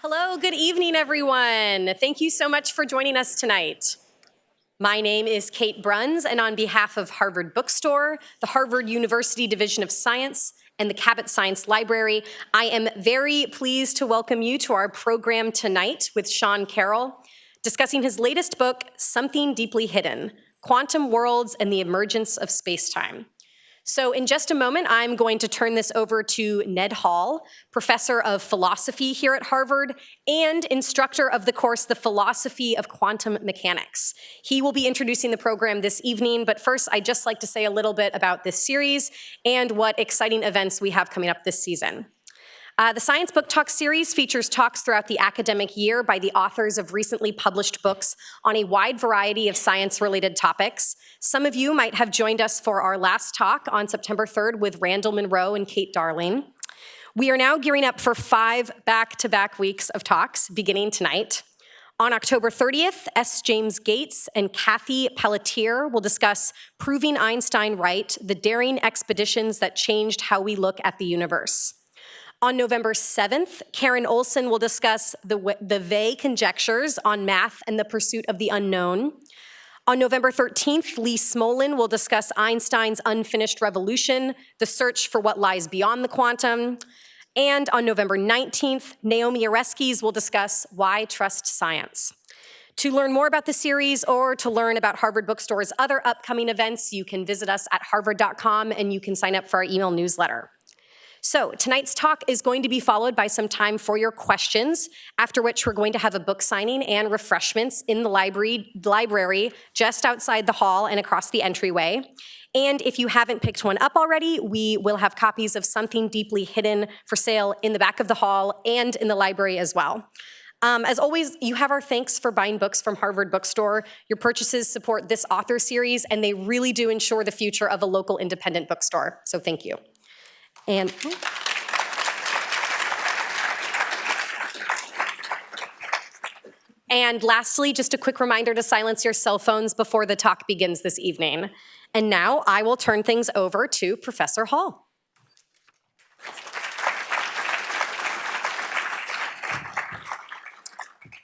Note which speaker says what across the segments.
Speaker 1: Hello, good evening, everyone. Thank you so much for joining us tonight. My name is Kate Bruns, and on behalf of Harvard Bookstore, the Harvard University Division of Science, and the Cabot Science Library, I am very pleased to welcome you to our program tonight with Sean Carroll, discussing his latest book, Something Deeply Hidden: Quantum Worlds and the Emergence of Spacetime. So in just a moment, I'm going to turn this over to Ned Hall, professor of philosophy here at Harvard and instructor of the course, The Philosophy of Quantum Mechanics. He will be introducing the program this evening, but first I'd just like to say a little bit about this series and what exciting events we have coming up this season. The Science Book Talk series features talks throughout the academic year by the authors of recently published books on a wide variety of science-related topics. Some of you might have joined us for our last talk on September 3rd with Randall Monroe and Kate Darling. We are now gearing up for 5 back-to-back weeks of talks beginning tonight. On October 30th, S. James Gates and Kathy Pelletier will discuss Proving Einstein Right: The Daring Expeditions That Changed How We Look at the Universe. On November 7th, Karen Olson will discuss the Weil conjectures on math and the pursuit of the unknown. On November 13th, Lee Smolin will discuss Einstein's unfinished revolution, the search for what lies beyond the quantum. And on November 19th, Naomi Oreskes will discuss Why Trust Science. To learn more about the series or to learn about Harvard Bookstore's other upcoming events, you can visit us at harvard.com and you can sign up for our email newsletter. So tonight's talk is going to be followed by some time for your questions, after which we're going to have a book signing and refreshments in the library just outside the hall and across the entryway. And if you haven't picked one up already, we will have copies of Something Deeply Hidden for sale in the back of the hall and in the library as well. As always, you have our thanks for buying books from Harvard Bookstore. Your purchases support this author series, and they really do ensure the future of a local independent bookstore. So thank you. And lastly, just a quick reminder to silence your cell phones before the talk begins this evening. And now I will turn things over to Professor Hall.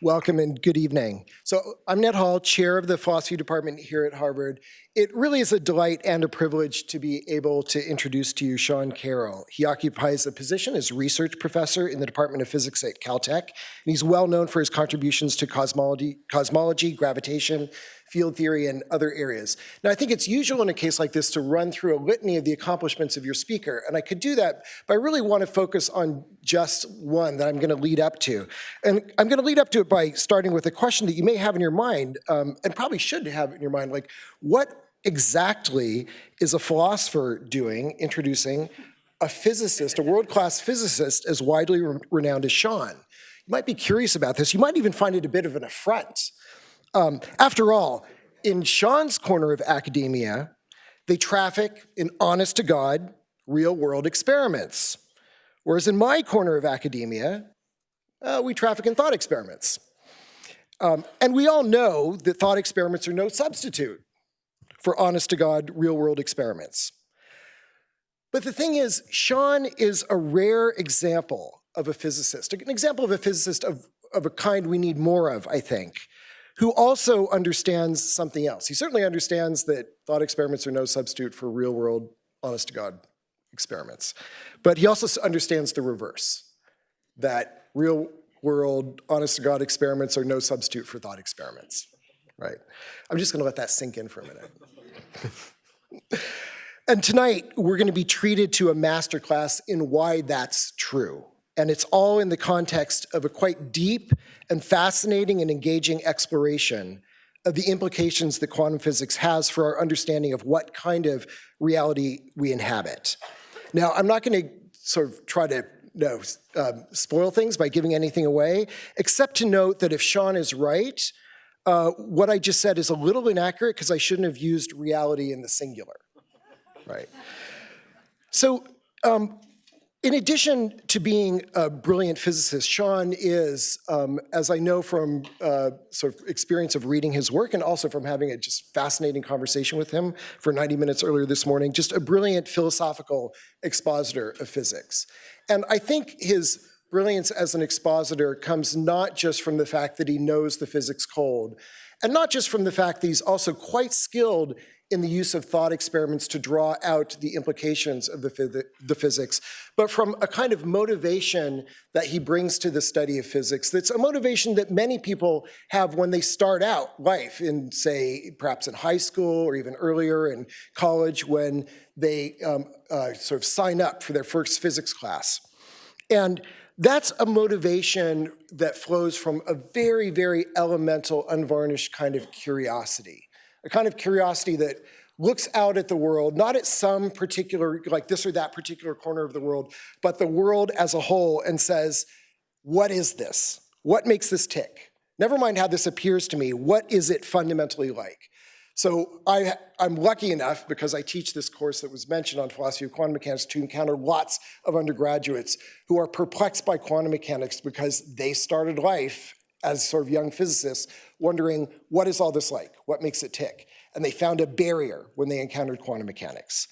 Speaker 2: Welcome and good evening. So I'm Ned Hall, chair of the philosophy department here at Harvard. It really is a delight and a privilege to be able to introduce to you Sean Carroll. He occupies a position as research professor in the Department of Physics at Caltech, and he's well known for his contributions to cosmology, gravitation, field theory, and other areas. Now, I think it's usual in a case like this to run through a litany of the accomplishments of your speaker, and I could do that, but I really want to focus on just one that I'm going to lead up to. And I'm going to lead up to it by starting with a question that you may have in your mind, and probably should have in your mind, like, what exactly is a philosopher doing introducing a physicist, a world-class physicist as widely renowned as Sean? You might be curious about this. You might even find it a bit of an affront. After all, in Sean's corner of academia, they traffic in honest-to-God, real-world experiments. Whereas in my corner of academia, we traffic in thought experiments. And we all know that thought experiments are no substitute for honest-to-God, real-world experiments. But the thing is, Sean is a rare example of a physicist, an example of a physicist of a kind we need more of, I think, who also understands something else. He certainly understands that thought experiments are no substitute for real-world, honest-to-God experiments. But he also understands the reverse, that real-world, honest-to-God experiments are no substitute for thought experiments, right? I'm just gonna let that sink in for a minute. And tonight, we're gonna be treated to a masterclass in why that's true. And it's all in the context of a quite deep and fascinating and engaging exploration of the implications that quantum physics has for our understanding of what kind of reality we inhabit. Now, I'm not going to sort of try to spoil things by giving anything away, except to note that if Sean is right, what I just said is a little inaccurate because I shouldn't have used reality in the singular, right? So, in addition to being a brilliant physicist, Sean is, as I know from sort of experience of reading his work and also from having a just fascinating conversation with him for 90 minutes earlier this morning, just a brilliant philosophical expositor of physics. And I think his brilliance as an expositor comes not just from the fact that he knows the physics cold, and not just from the fact that he's also quite skilled in the use of thought experiments to draw out the implications of the physics, but from a kind of motivation that he brings to the study of physics. That's a motivation that many people have when they start out life in, say, perhaps in high school or even earlier in college when they sort of sign up for their first physics class. And that's a motivation that flows from a very, very elemental, unvarnished kind of curiosity. A kind of curiosity that looks out at the world, not at some particular, like this or that particular corner of the world, but the world as a whole, and says, what is this? What makes this tick? Never mind how this appears to me, what is it fundamentally like? So I'm lucky enough, because I teach this course that was mentioned on philosophy of quantum mechanics, to encounter lots of undergraduates who are perplexed by quantum mechanics because they started life as sort of young physicists wondering, what is all this like? What makes it tick? And they found a barrier when they encountered quantum mechanics.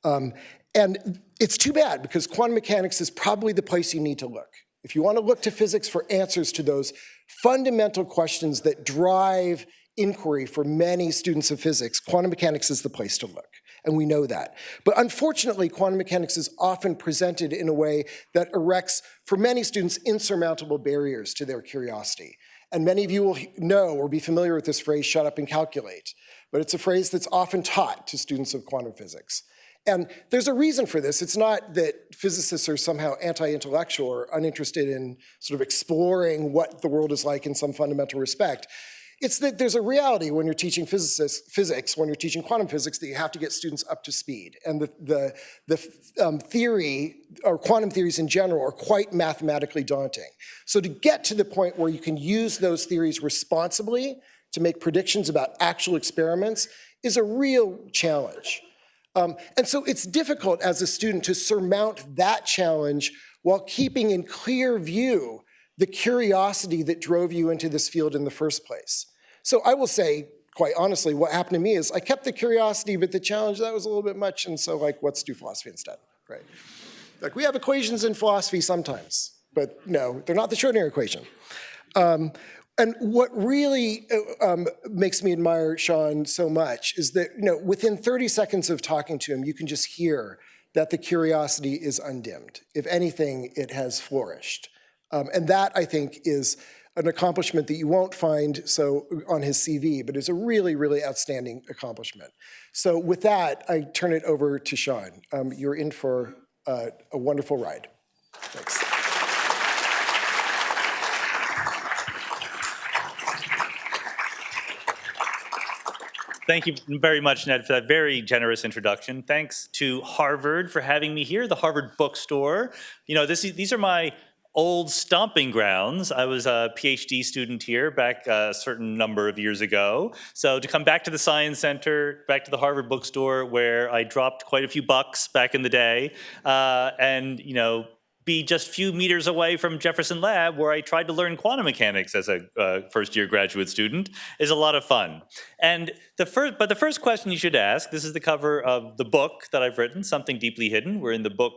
Speaker 2: And it's too bad, because quantum mechanics is probably the place you need to look. If you want to look to physics for answers to those fundamental questions that drive inquiry for many students of physics, quantum mechanics is the place to look, and we know that. But unfortunately, quantum mechanics is often presented in a way that erects, for many students, insurmountable barriers to their curiosity. And many of you will know or be familiar with this phrase, shut up and calculate. But it's a phrase that's often taught to students of quantum physics. And there's a reason for this. It's not that physicists are somehow anti-intellectual or uninterested in sort of exploring what the world is like in some fundamental respect. It's that there's a reality when you're teaching physics, when you're teaching quantum physics, that you have to get students up to speed. And the theory, or quantum theories in general, are quite mathematically daunting. So to get to the point where you can use those theories responsibly to make predictions about actual experiments is a real challenge. And so it's difficult as a student to surmount that challenge while keeping in clear view the curiosity that drove you into this field in the first place. So I will say, quite honestly, what happened to me is I kept the curiosity, but the challenge, that was a little bit much, and so like, let's do philosophy instead, right? Like, we have equations in philosophy sometimes, but no, they're not the Schrödinger equation. And what really makes me admire Sean so much is that, within 30 seconds of talking to him, you can just hear that the curiosity is undimmed. If anything, it has flourished. And that, I think, is an accomplishment that you won't find on his CV, but is a really, really outstanding accomplishment. So with that, I turn it over to Sean. You're in for a wonderful ride. Thanks.
Speaker 3: Thank you very much, Ned, for that very generous introduction. Thanks to Harvard for having me here, the Harvard Bookstore. These are my old stomping grounds. I was a PhD student here back a certain number of years ago. So to come back to the Science Center, back to the Harvard Bookstore, where I dropped quite a few bucks back in the day, and be just a few meters away from Jefferson Lab, where I tried to learn quantum mechanics as a first-year graduate student, is a lot of fun. And the first question you should ask, this is the cover of the book that I've written, Something Deeply Hidden. We're in the book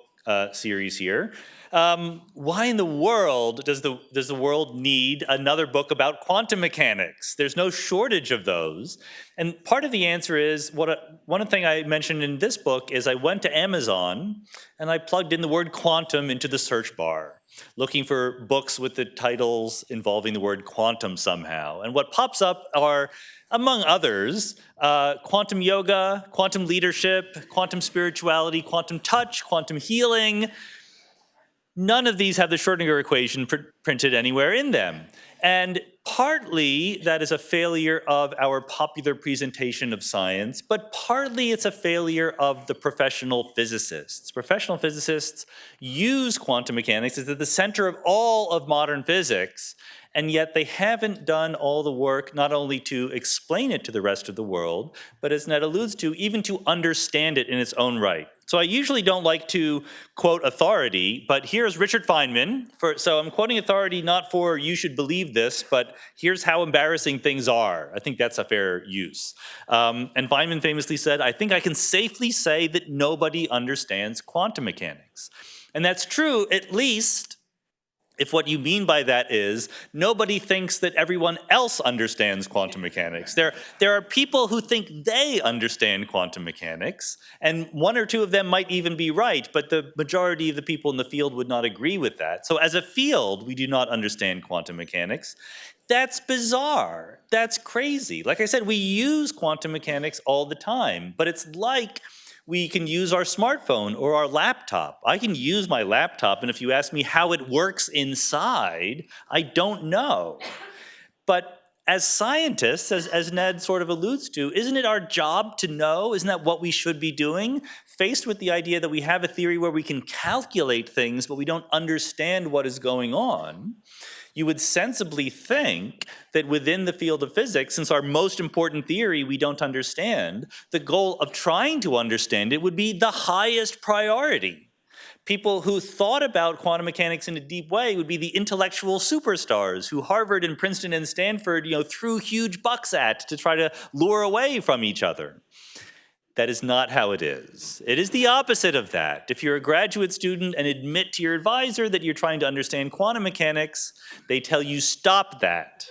Speaker 3: series here. Why in the world does the world need another book about quantum mechanics? There's no shortage of those. And part of the answer is, one thing I mentioned in this book is I went to Amazon and I plugged in the word quantum into the search bar, looking for books with the titles involving the word quantum somehow. And what pops up are, among others, quantum yoga, quantum leadership, quantum spirituality, quantum touch, quantum healing. None of these have the Schrödinger equation printed anywhere in them. And partly that is a failure of our popular presentation of science, but partly it's a failure of the professional physicists. Professional physicists use quantum mechanics as at the center of all of modern physics, and yet they haven't done all the work not only to explain it to the rest of the world, but as Ned alludes to, even to understand it in its own right. So I usually don't like to quote authority, but here's Richard Feynman. So I'm quoting authority not for you should believe this, but here's how embarrassing things are. I think that's a fair use. And Feynman famously said, I think I can safely say that nobody understands quantum mechanics. And that's true, at least if what you mean by that is nobody thinks that everyone else understands quantum mechanics. There are people who think they understand quantum mechanics, and one or two of them might even be right, but the majority of the people in the field would not agree with that. So as a field, we do not understand quantum mechanics. That's bizarre. That's crazy. Like I said, we use quantum mechanics all the time, but it's like we can use our smartphone or our laptop. I can use my laptop, and if you ask me how it works inside, I don't know. But as scientists, as Ned sort of alludes to, isn't it our job to know? Isn't that what we should be doing? Faced with the idea that we have a theory where we can calculate things, but we don't understand what is going on, you would sensibly think that within the field of physics, since our most important theory we don't understand, the goal of trying to understand it would be the highest priority. People who thought about quantum mechanics in a deep way would be the intellectual superstars who Harvard and Princeton and Stanford, threw huge bucks at to try to lure away from each other. That is not how it is. It is the opposite of that. If you're a graduate student and admit to your advisor that you're trying to understand quantum mechanics, they tell you stop that.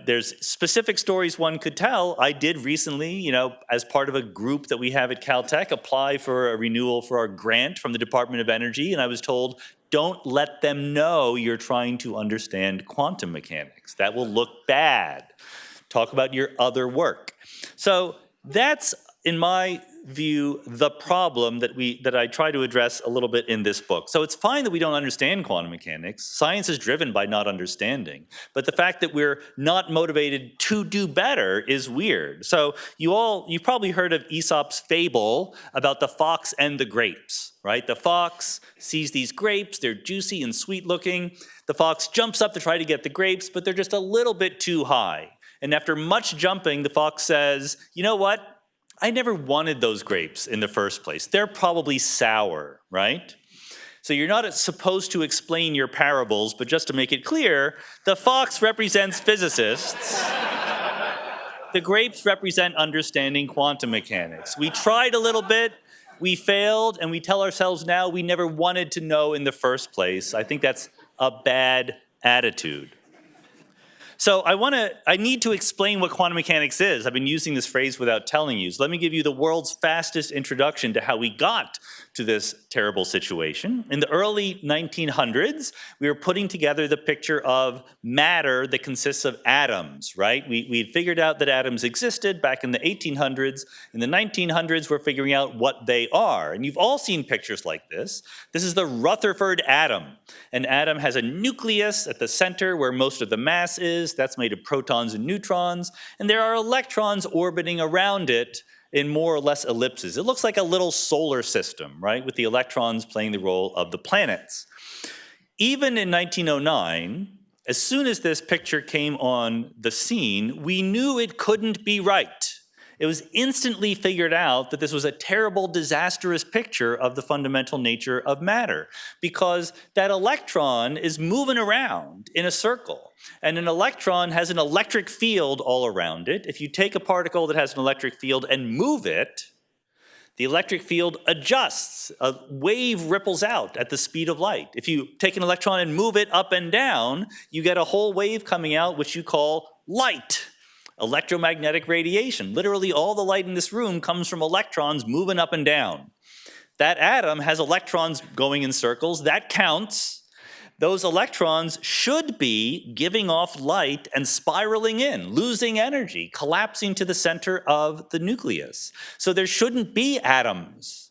Speaker 3: There's specific stories one could tell. I did recently, as part of a group that we have at Caltech, apply for a renewal for our grant from the Department of Energy, and I was told, don't let them know you're trying to understand quantum mechanics. That will look bad. Talk about your other work. So that's, in my view, the problem that I try to address a little bit in this book. So it's fine that we don't understand quantum mechanics. Science is driven by not understanding. But the fact that we're not motivated to do better is weird. So you've probably heard of Aesop's fable about the fox and the grapes, right? The fox sees these grapes, they're juicy and sweet looking. The fox jumps up to try to get the grapes, but they're just a little bit too high. And after much jumping, the fox says, you know what? I never wanted those grapes in the first place. They're probably sour, right? So you're not supposed to explain your parables, but just to make it clear, the fox represents physicists. The grapes represent understanding quantum mechanics. We tried a little bit, we failed, and we tell ourselves now we never wanted to know in the first place. I think that's a bad attitude. So I need to explain what quantum mechanics is. I've been using this phrase without telling you. So let me give you the world's fastest introduction to how we got to this terrible situation. In the early 1900s, we were putting together the picture of matter that consists of atoms, right? We had figured out that atoms existed back in the 1800s. In the 1900s, we're figuring out what they are. And you've all seen pictures like this. This is the Rutherford atom. An atom has a nucleus at the center where most of the mass is. That's made of protons and neutrons. And there are electrons orbiting around it in more or less ellipses. It looks like a little solar system, right, with the electrons playing the role of the planets. Even in 1909, as soon as this picture came on the scene, we knew it couldn't be right. It was instantly figured out that this was a terrible, disastrous picture of the fundamental nature of matter, because that electron is moving around in a circle. And an electron has an electric field all around it. If you take a particle that has an electric field and move it, the electric field adjusts. A wave ripples out at the speed of light. If you take an electron and move it up and down, you get a whole wave coming out, which you call light. Electromagnetic radiation. Literally all the light in this room comes from electrons moving up and down. That atom has electrons going in circles. That counts. Those electrons should be giving off light and spiraling in, losing energy, collapsing to the center of the nucleus. So there shouldn't be atoms.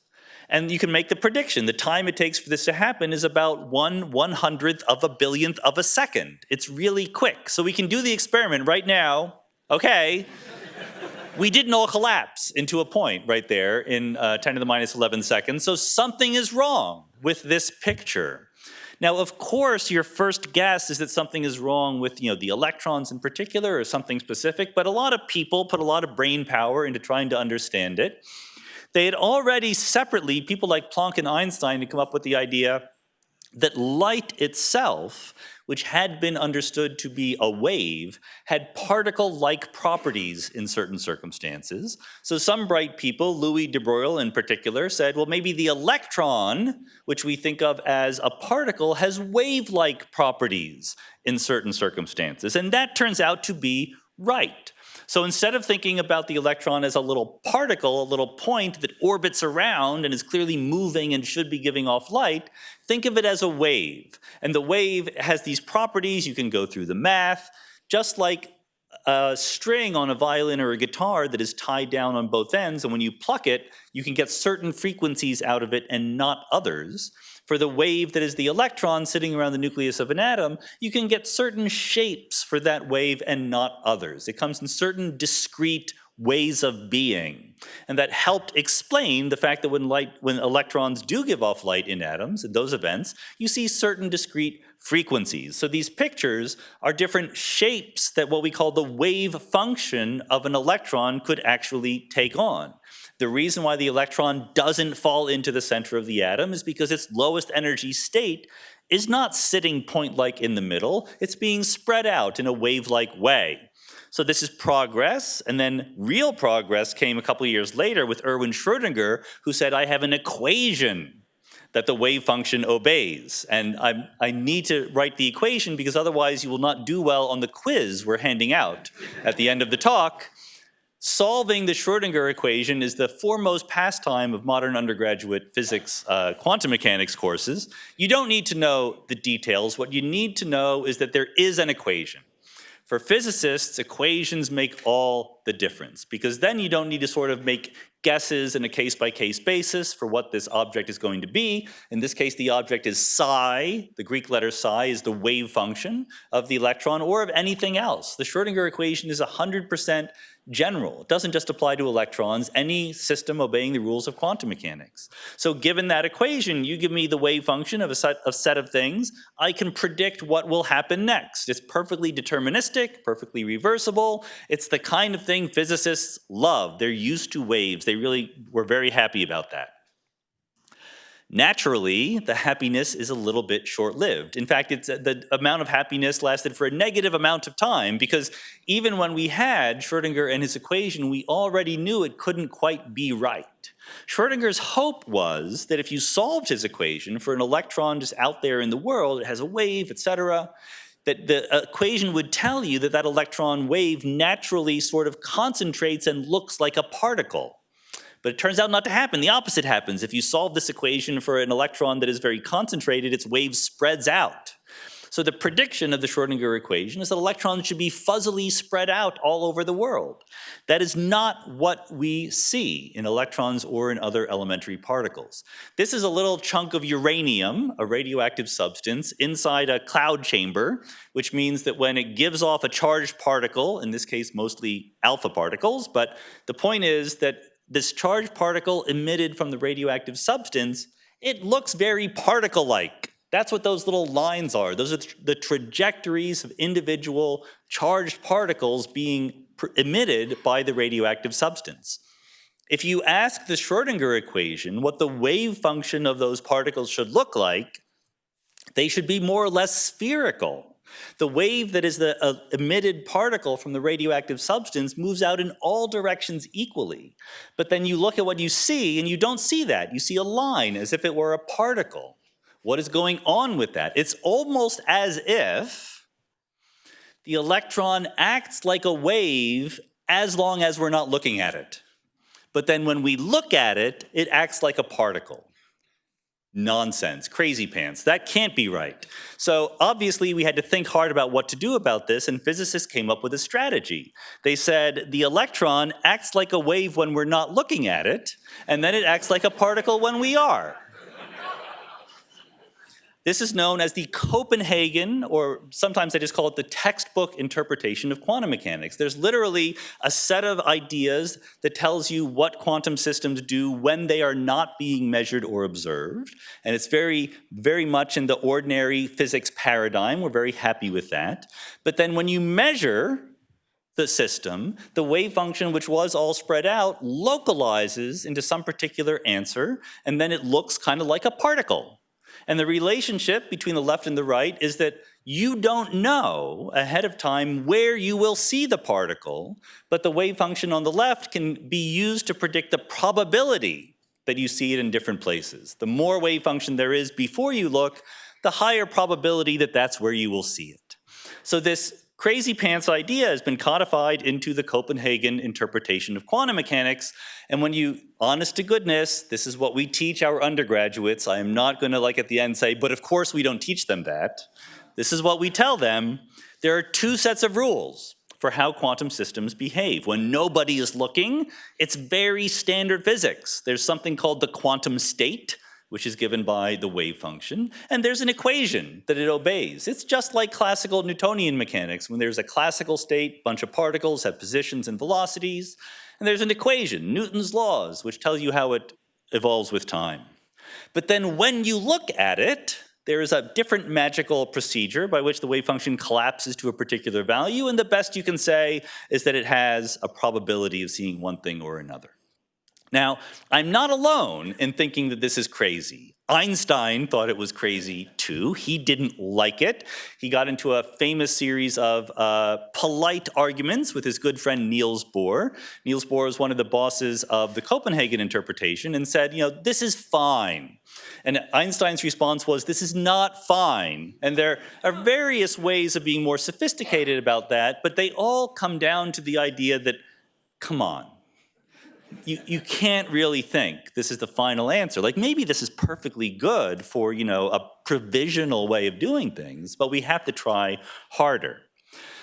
Speaker 3: And you can make the prediction. The time it takes for this to happen is about 1/100th of a billionth of a second. It's really quick. So we can do the experiment right now. Okay, we didn't all collapse into a point right there in 10 to the minus 11 seconds, so something is wrong with this picture. Now, of course, your first guess is that something is wrong with the electrons in particular or something specific, but a lot of people put a lot of brain power into trying to understand it. They had already separately, people like Planck and Einstein, had come up with the idea that light itself which had been understood to be a wave, had particle-like properties in certain circumstances. So some bright people, Louis de Broglie in particular, said, well, maybe the electron, which we think of as a particle, has wave-like properties in certain circumstances. And that turns out to be right. So instead of thinking about the electron as a little particle, a little point that orbits around and is clearly moving and should be giving off light, think of it as a wave. And the wave has these properties. You can go through the math, just like a string on a violin or a guitar that is tied down on both ends. And when you pluck it, you can get certain frequencies out of it and not others. For the wave that is the electron sitting around the nucleus of an atom, you can get certain shapes for that wave and not others. It comes in certain discrete ways of being. And that helped explain the fact that when electrons do give off light in atoms, in those events, you see certain discrete frequencies. So these pictures are different shapes that what we call the wave function of an electron could actually take on. The reason why the electron doesn't fall into the center of the atom is because its lowest energy state is not sitting point-like in the middle, it's being spread out in a wave-like way. So this is progress, and then real progress came a couple of years later with Erwin Schrödinger, who said, I have an equation that the wave function obeys. And I need to write the equation because otherwise you will not do well on the quiz we're handing out at the end of the talk. Solving the Schrödinger equation is the foremost pastime of modern undergraduate physics quantum mechanics courses. You don't need to know the details. What you need to know is that there is an equation. For physicists, equations make all the difference because then you don't need to sort of make guesses in a case-by-case basis for what this object is going to be. In this case, the object is psi. The Greek letter psi is the wave function of the electron or of anything else. The Schrödinger equation is 100% general. It doesn't just apply to electrons, any system obeying the rules of quantum mechanics. So given that equation, you give me the wave function of a set of things, I can predict what will happen next. It's perfectly deterministic, perfectly reversible. It's the kind of thing physicists love. They're used to waves. They really were very happy about that. Naturally, the happiness is a little bit short-lived. In fact, the amount of happiness lasted for a negative amount of time because even when we had Schrödinger and his equation, we already knew it couldn't quite be right. Schrödinger's hope was that if you solved his equation for an electron just out there in the world, it has a wave, etc., that the equation would tell you that that electron wave naturally sort of concentrates and looks like a particle. But it turns out not to happen. The opposite happens. If you solve this equation for an electron that is very concentrated, its wave spreads out. So the prediction of the Schrödinger equation is that electrons should be fuzzily spread out all over the world. That is not what we see in electrons or in other elementary particles. This is a little chunk of uranium, a radioactive substance, inside a cloud chamber, which means that when it gives off a charged particle, in this case mostly alpha particles, but the point is that this charged particle emitted from the radioactive substance, it looks very particle-like. That's what those little lines are. Those are the trajectories of individual charged particles being emitted by the radioactive substance. If you ask the Schrödinger equation what the wave function of those particles should look like, they should be more or less spherical. The wave that is the emitted particle from the radioactive substance moves out in all directions equally. But then you look at what you see, and you don't see that. You see a line as if it were a particle. What is going on with that? It's almost as if the electron acts like a wave as long as we're not looking at it. But then when we look at it, it acts like a particle. Nonsense, crazy pants. That can't be right. So obviously we had to think hard about what to do about this, and physicists came up with a strategy. They said the electron acts like a wave when we're not looking at it, and then it acts like a particle when we are. This is known as the Copenhagen, or sometimes I just call it the textbook interpretation of quantum mechanics. There's literally a set of ideas that tells you what quantum systems do when they are not being measured or observed. And it's very, very much in the ordinary physics paradigm. We're very happy with that. But then when you measure the system, the wave function, which was all spread out, localizes into some particular answer, and then it looks kind of like a particle. And the relationship between the left and the right is that you don't know ahead of time where you will see the particle, but the wave function on the left can be used to predict the probability that you see it in different places. The more wave function there is before you look, the higher probability that that's where you will see it. So this crazy pants idea has been codified into the Copenhagen interpretation of quantum mechanics. And when you, honest to goodness, this is what we teach our undergraduates. I am not going to at the end say, but of course we don't teach them that. This is what we tell them. There are two sets of rules for how quantum systems behave. When nobody is looking, it's very standard physics. There's something called the quantum state, which is given by the wave function, and there's an equation that it obeys. It's just like classical Newtonian mechanics. When there's a classical state, bunch of particles have positions and velocities, and there's an equation, Newton's laws, which tells you how it evolves with time. But then when you look at it, there is a different magical procedure by which the wave function collapses to a particular value, and the best you can say is that it has a probability of seeing one thing or another. Now, I'm not alone in thinking that this is crazy. Einstein thought it was crazy too. He didn't like it. He got into a famous series of polite arguments with his good friend Niels Bohr. Niels Bohr is one of the bosses of the Copenhagen interpretation and said, this is fine. And Einstein's response was, this is not fine. And there are various ways of being more sophisticated about that, but they all come down to the idea that, come on. You can't really think this is the final answer. Maybe this is perfectly good for, a provisional way of doing things, but we have to try harder.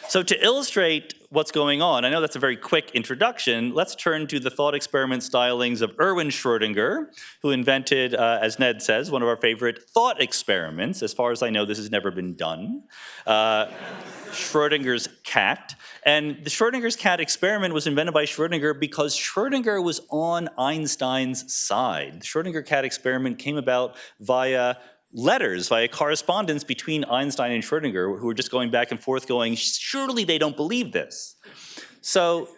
Speaker 3: So to illustrate what's going on, I know that's a very quick introduction, let's turn to the thought experiment stylings of Erwin Schrödinger, who invented, as Ned says, one of our favorite thought experiments. As far as I know, this has never been done. Schrödinger's cat. And the Schrödinger's cat experiment was invented by Schrödinger because Schrödinger was on Einstein's side. The Schrödinger cat experiment came about via letters, via correspondence between Einstein and Schrödinger, who were just going back and forth going, surely they don't believe this. So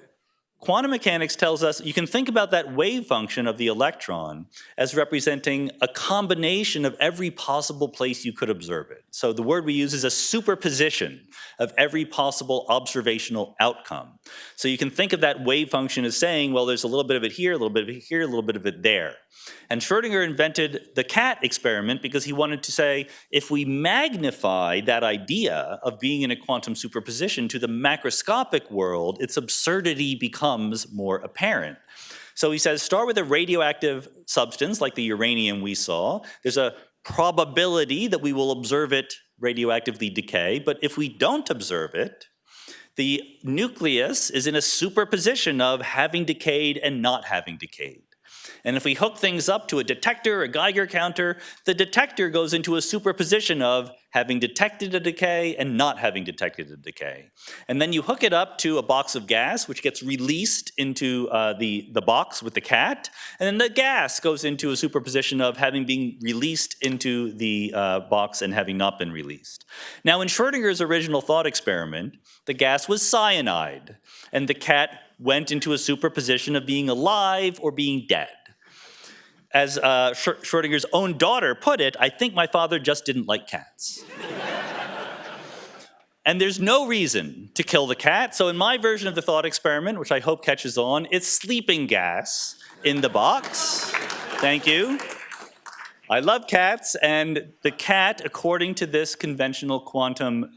Speaker 3: quantum mechanics tells us you can think about that wave function of the electron as representing a combination of every possible place you could observe it. So the word we use is a superposition of every possible observational outcome. So you can think of that wave function as saying, well, there's a little bit of it here, a little bit of it here, a little bit of it there. And Schrödinger invented the cat experiment because he wanted to say, if we magnify that idea of being in a quantum superposition to the macroscopic world, its absurdity becomes more apparent. So he says, start with a radioactive substance like the uranium we saw. There's a probability that we will observe it radioactively decay, but if we don't observe it, the nucleus is in a superposition of having decayed and not having decayed. And if we hook things up to a detector, a Geiger counter, the detector goes into a superposition of having detected a decay and not having detected a decay. And then you hook it up to a box of gas, which gets released into the box with the cat, and then the gas goes into a superposition of having been released into the box and having not been released. Now, in Schrödinger's original thought experiment, the gas was cyanide, and the cat went into a superposition of being alive or being dead. As Schrödinger's own daughter put it, I think my father just didn't like cats. And there's no reason to kill the cat, so in my version of the thought experiment, which I hope catches on, it's sleeping gas in the box. Thank you. I love cats, and the cat, according to this conventional quantum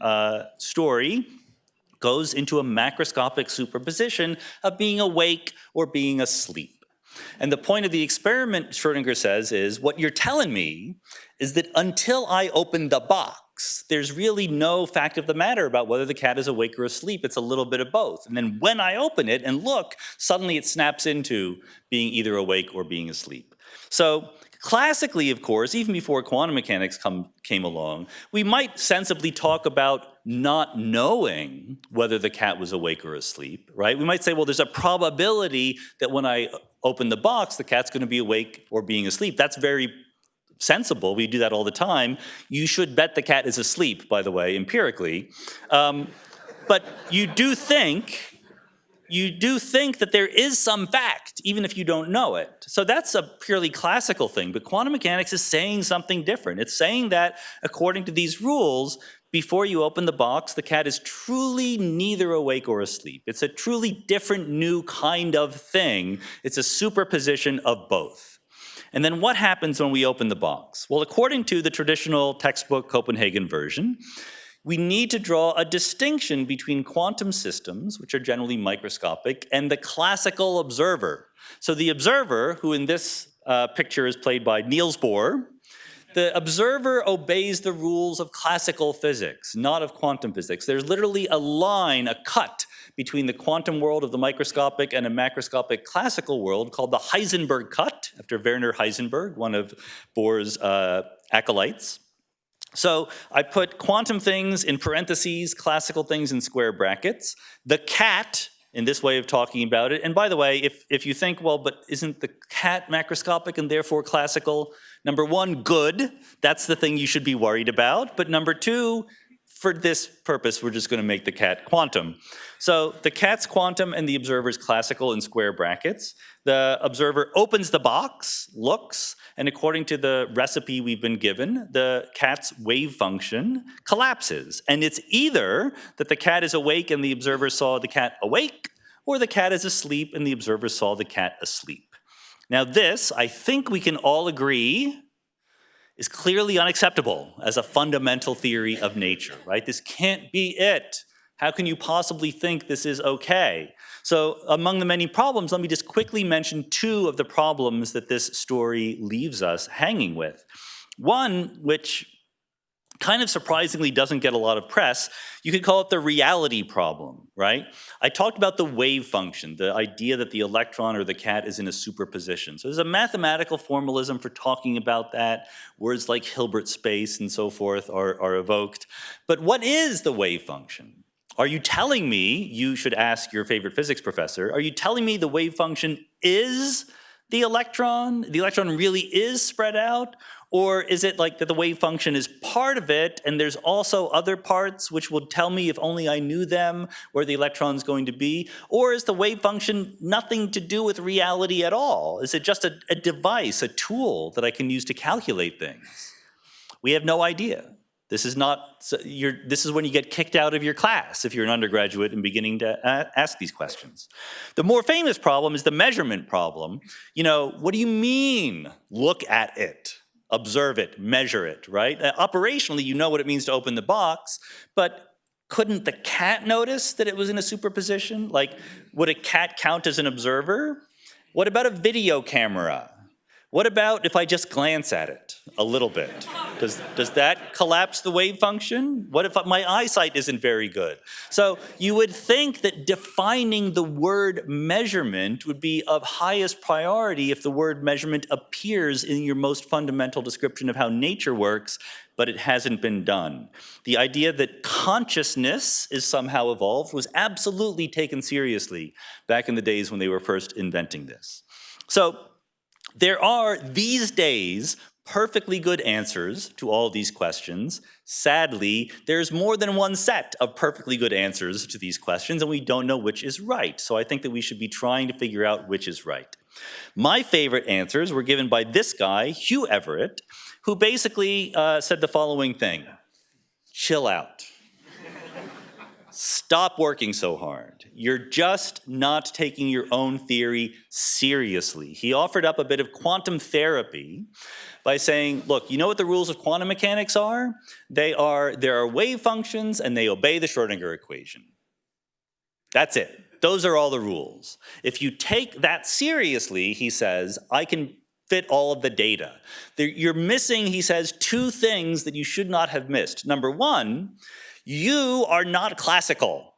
Speaker 3: story, goes into a macroscopic superposition of being awake or being asleep. And the point of the experiment, Schrödinger says, is what you're telling me is that until I open the box, there's really no fact of the matter about whether the cat is awake or asleep. It's a little bit of both. And then when I open it and look, suddenly it snaps into being either awake or being asleep. So classically, of course, even before quantum mechanics came along, we might sensibly talk about not knowing whether the cat was awake or asleep, right? We might say, well, there's a probability that when I open the box, the cat's going to be awake or being asleep. That's very sensible. We do that all the time. You should bet the cat is asleep, by the way, empirically. But you do think you do think that there is some fact, even if you don't know it. So that's a purely classical thing, but quantum mechanics is saying something different. It's saying that according to these rules, before you open the box, the cat is truly neither awake or asleep. It's a truly different new kind of thing. It's a superposition of both. And then what happens when we open the box? Well, according to the traditional textbook Copenhagen version, we need to draw a distinction between quantum systems, which are generally microscopic, and the classical observer. So the observer, who in this picture is played by Niels Bohr, the observer obeys the rules of classical physics, not of quantum physics. There's literally a line, a cut, between the quantum world of the microscopic and a macroscopic classical world called the Heisenberg cut, after Werner Heisenberg, one of Bohr's acolytes. So I put quantum things in parentheses, classical things in square brackets. The cat, in this way of talking about it, and by the way, if you think, well, but isn't the cat macroscopic and therefore classical? Number one, good. That's the thing you should be worried about. But number two, for this purpose, we're just going to make the cat quantum. So the cat's quantum and the observer's classical in square brackets. The observer opens the box, looks, and according to the recipe we've been given, the cat's wave function collapses. And it's either that the cat is awake and the observer saw the cat awake, or the cat is asleep and the observer saw the cat asleep. Now this, I think we can all agree, is clearly unacceptable as a fundamental theory of nature, right? This can't be it. How can you possibly think this is okay? So among the many problems, let me just quickly mention two of the problems that this story leaves us hanging with. One, which kind of surprisingly doesn't get a lot of press, you could call it the reality problem, right? I talked about the wave function, the idea that the electron or the cat is in a superposition. So there's a mathematical formalism for talking about that. Words like Hilbert space and so forth are evoked. But what is the wave function? Are you telling me, you should ask your favorite physics professor, are you telling me the wave function is the electron? The electron really is spread out? Or is it like that the wave function is part of it and there's also other parts which would tell me if only I knew them where the electron's going to be? Or is the wave function nothing to do with reality at all? Is it just a device, a tool that I can use to calculate things? We have no idea. This is when you get kicked out of your class if you're an undergraduate and beginning to ask these questions. The more famous problem is the measurement problem. You know, what do you mean, look at it? Observe it, measure it, right? Operationally, you know what it means to open the box, but couldn't the cat notice that it was in a superposition? Like, would a cat count as an observer? What about a video camera? What about if I just glance at it a little bit? Does that collapse the wave function? What if my eyesight isn't very good? So you would think that defining the word measurement would be of highest priority if the word measurement appears in your most fundamental description of how nature works, but it hasn't been done. The idea that consciousness is somehow evolved was absolutely taken seriously back in the days when they were first inventing this. So there are, these days, perfectly good answers to all these questions. Sadly, there's more than one set of perfectly good answers to these questions, and we don't know which is right. So I think that we should be trying to figure out which is right. My favorite answers were given by this guy, Hugh Everett, who basically said the following thing: chill out. Stop working so hard. You're just not taking your own theory seriously. He offered up a bit of quantum therapy by saying, look, you know what the rules of quantum mechanics are? There are wave functions and they obey the Schrödinger equation. That's it. Those are all the rules. If you take that seriously, he says, I can fit all of the data. You're missing, he says, two things that you should not have missed. Number one, you are not classical.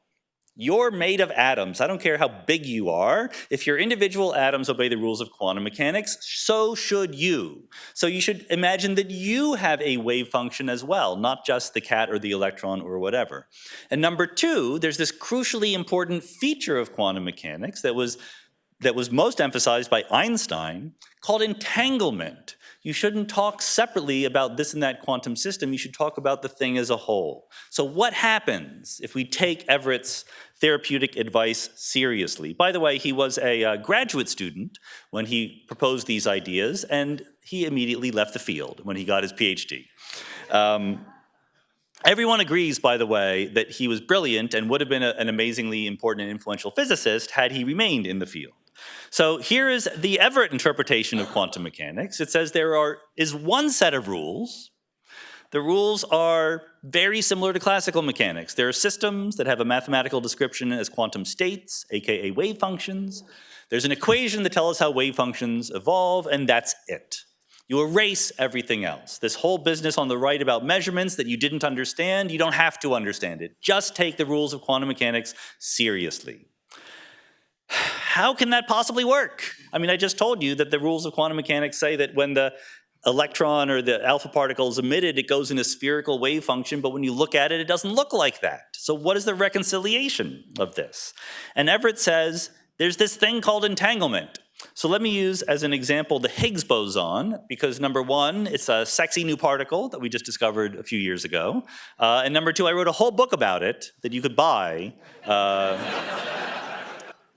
Speaker 3: You're made of atoms. I don't care how big you are. If your individual atoms obey the rules of quantum mechanics, so should you. So you should imagine that you have a wave function as well, not just the cat or the electron or whatever. And number two, there's this crucially important feature of quantum mechanics that was most emphasized by Einstein, called entanglement. you shouldn't talk separately about this and that quantum system. You should talk about the thing as a whole. So what happens if we take Everett's therapeutic advice seriously? By the way, he was a graduate student when he proposed these ideas, and he immediately left the field when he got his PhD. Everyone agrees, by the way, that he was brilliant and would have been an amazingly important and influential physicist had he remained in the field. So here is the Everett interpretation of quantum mechanics. It says there is one set of rules. The rules are very similar to classical mechanics. There are systems that have a mathematical description as quantum states, aka wave functions. There's an equation that tells us how wave functions evolve, and that's it. You erase everything else. This whole business on the right about measurements that you didn't understand, you don't have to understand it. Just take the rules of quantum mechanics seriously. How can that possibly work? I mean, I just told you that the rules of quantum mechanics say that when the electron or the alpha particle is emitted, it goes in a spherical wave function, but when you look at it, it doesn't look like that. So what is the reconciliation of this? And Everett says there's this thing called entanglement. So let me use as an example the Higgs boson, because number one, it's a sexy new particle that we just discovered a few years ago. And number two, I wrote a whole book about it that you could buy.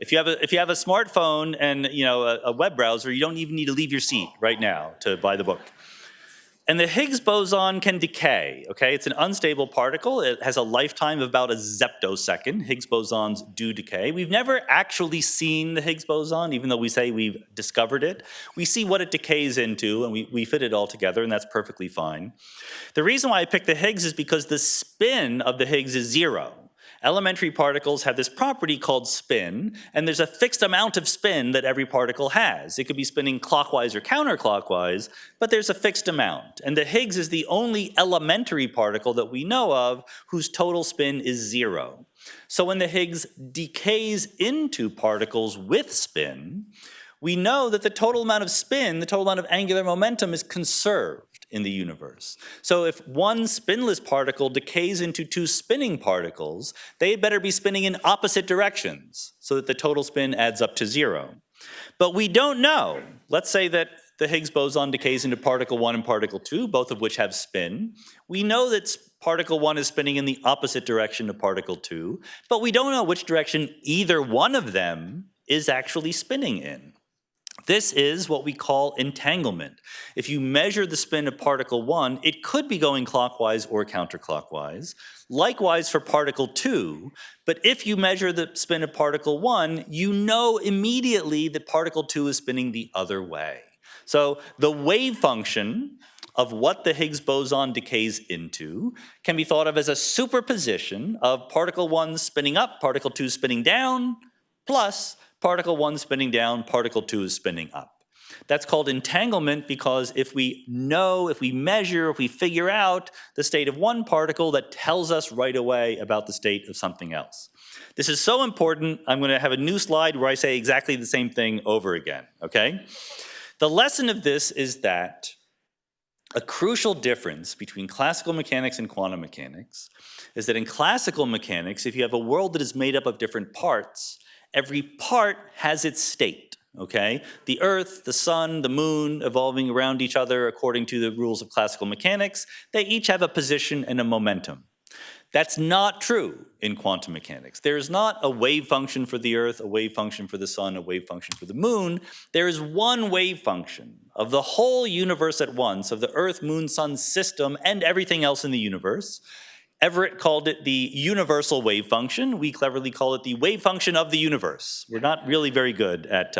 Speaker 3: If you have a smartphone and a web browser, you don't even need to leave your seat right now to buy the book. And the Higgs boson can decay, okay? It's an unstable particle. It has a lifetime of about a zeptosecond. Higgs bosons do decay. We've never actually seen the Higgs boson, even though we say we've discovered it. We see what it decays into, and we fit it all together, and that's perfectly fine. The reason why I picked the Higgs is because the spin of the Higgs is 0. Elementary particles have this property called spin, and there's a fixed amount of spin that every particle has. It could be spinning clockwise or counterclockwise, but there's a fixed amount. And the Higgs is the only elementary particle that we know of whose total spin is 0. So when the Higgs decays into particles with spin, we know that the total amount of spin, the total amount of angular momentum is conserved in the universe. So if one spinless particle decays into two spinning particles, they better be spinning in opposite directions so that the total spin adds up to 0. But we don't know. Let's say that the Higgs boson decays into particle 1 and particle 2, both of which have spin. We know that particle 1 is spinning in the opposite direction of particle 2, but we don't know which direction either one of them is actually spinning in. This is what we call entanglement. If you measure the spin of particle 1, it could be going clockwise or counterclockwise. Likewise for particle 2, but if you measure the spin of particle 1, you know immediately that particle 2 is spinning the other way. So the wave function of what the Higgs boson decays into can be thought of as a superposition of particle 1 spinning up, particle 2 spinning down, plus particle 1 spinning down, particle 2 is spinning up. That's called entanglement because if we know, if we measure, if we figure out the state of one particle, that tells us right away about the state of something else. This is so important, I'm going to have a new slide where I say exactly the same thing over again, okay? The lesson of this is that a crucial difference between classical mechanics and quantum mechanics is that in classical mechanics, if you have a world that is made up of different parts, every part has its state, okay? The Earth, the Sun, the Moon evolving around each other according to the rules of classical mechanics, they each have a position and a momentum. That's not true in quantum mechanics. There is not a wave function for the Earth, a wave function for the Sun, a wave function for the Moon. There is one wave function of the whole universe at once, of the Earth, Moon, Sun system, and everything else in the universe. Everett called it the universal wave function. We cleverly call it the wave function of the universe. We're not really very good at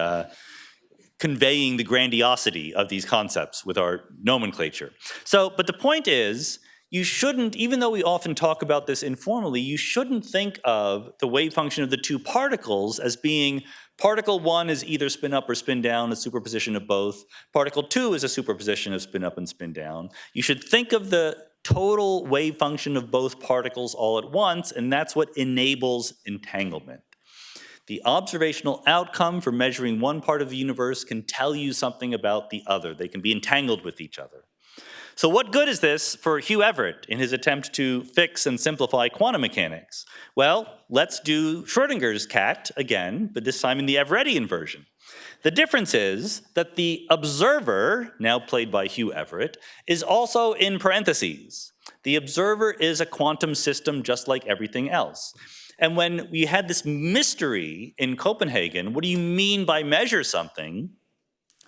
Speaker 3: conveying the grandiosity of these concepts with our nomenclature. But the point is, you shouldn't, even though we often talk about this informally, you shouldn't think of the wave function of the two particles as being particle 1 is either spin up or spin down, a superposition of both. Particle 2 is a superposition of spin up and spin down. You should think of the total wave function of both particles all at once, and that's what enables entanglement. The observational outcome for measuring one part of the universe can tell you something about the other. They can be entangled with each other. So what good is this for Hugh Everett in his attempt to fix and simplify quantum mechanics? Well, let's do Schrödinger's cat again, but this time in the Everettian version. The difference is that the observer, now played by Hugh Everett, is also in parentheses. The observer is a quantum system just like everything else. And when we had this mystery in Copenhagen, what do you mean by measure something?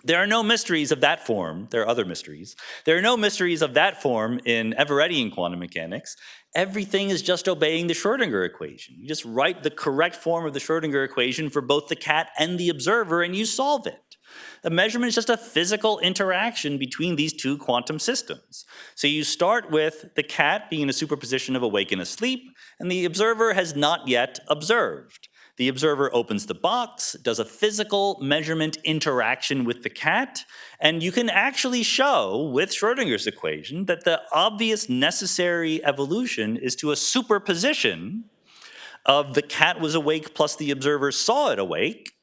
Speaker 3: There are no mysteries of that form. There are other mysteries. There are no mysteries of that form in Everettian quantum mechanics. Everything is just obeying the Schrödinger equation. You just write the correct form of the Schrödinger equation for both the cat and the observer, and you solve it. The measurement is just a physical interaction between these two quantum systems. So you start with the cat being in a superposition of awake and asleep, and the observer has not yet observed. The observer opens the box, does a physical measurement interaction with the cat, and you can actually show with Schrödinger's equation that the obvious necessary evolution is to a superposition of the cat was awake plus the observer saw it awake,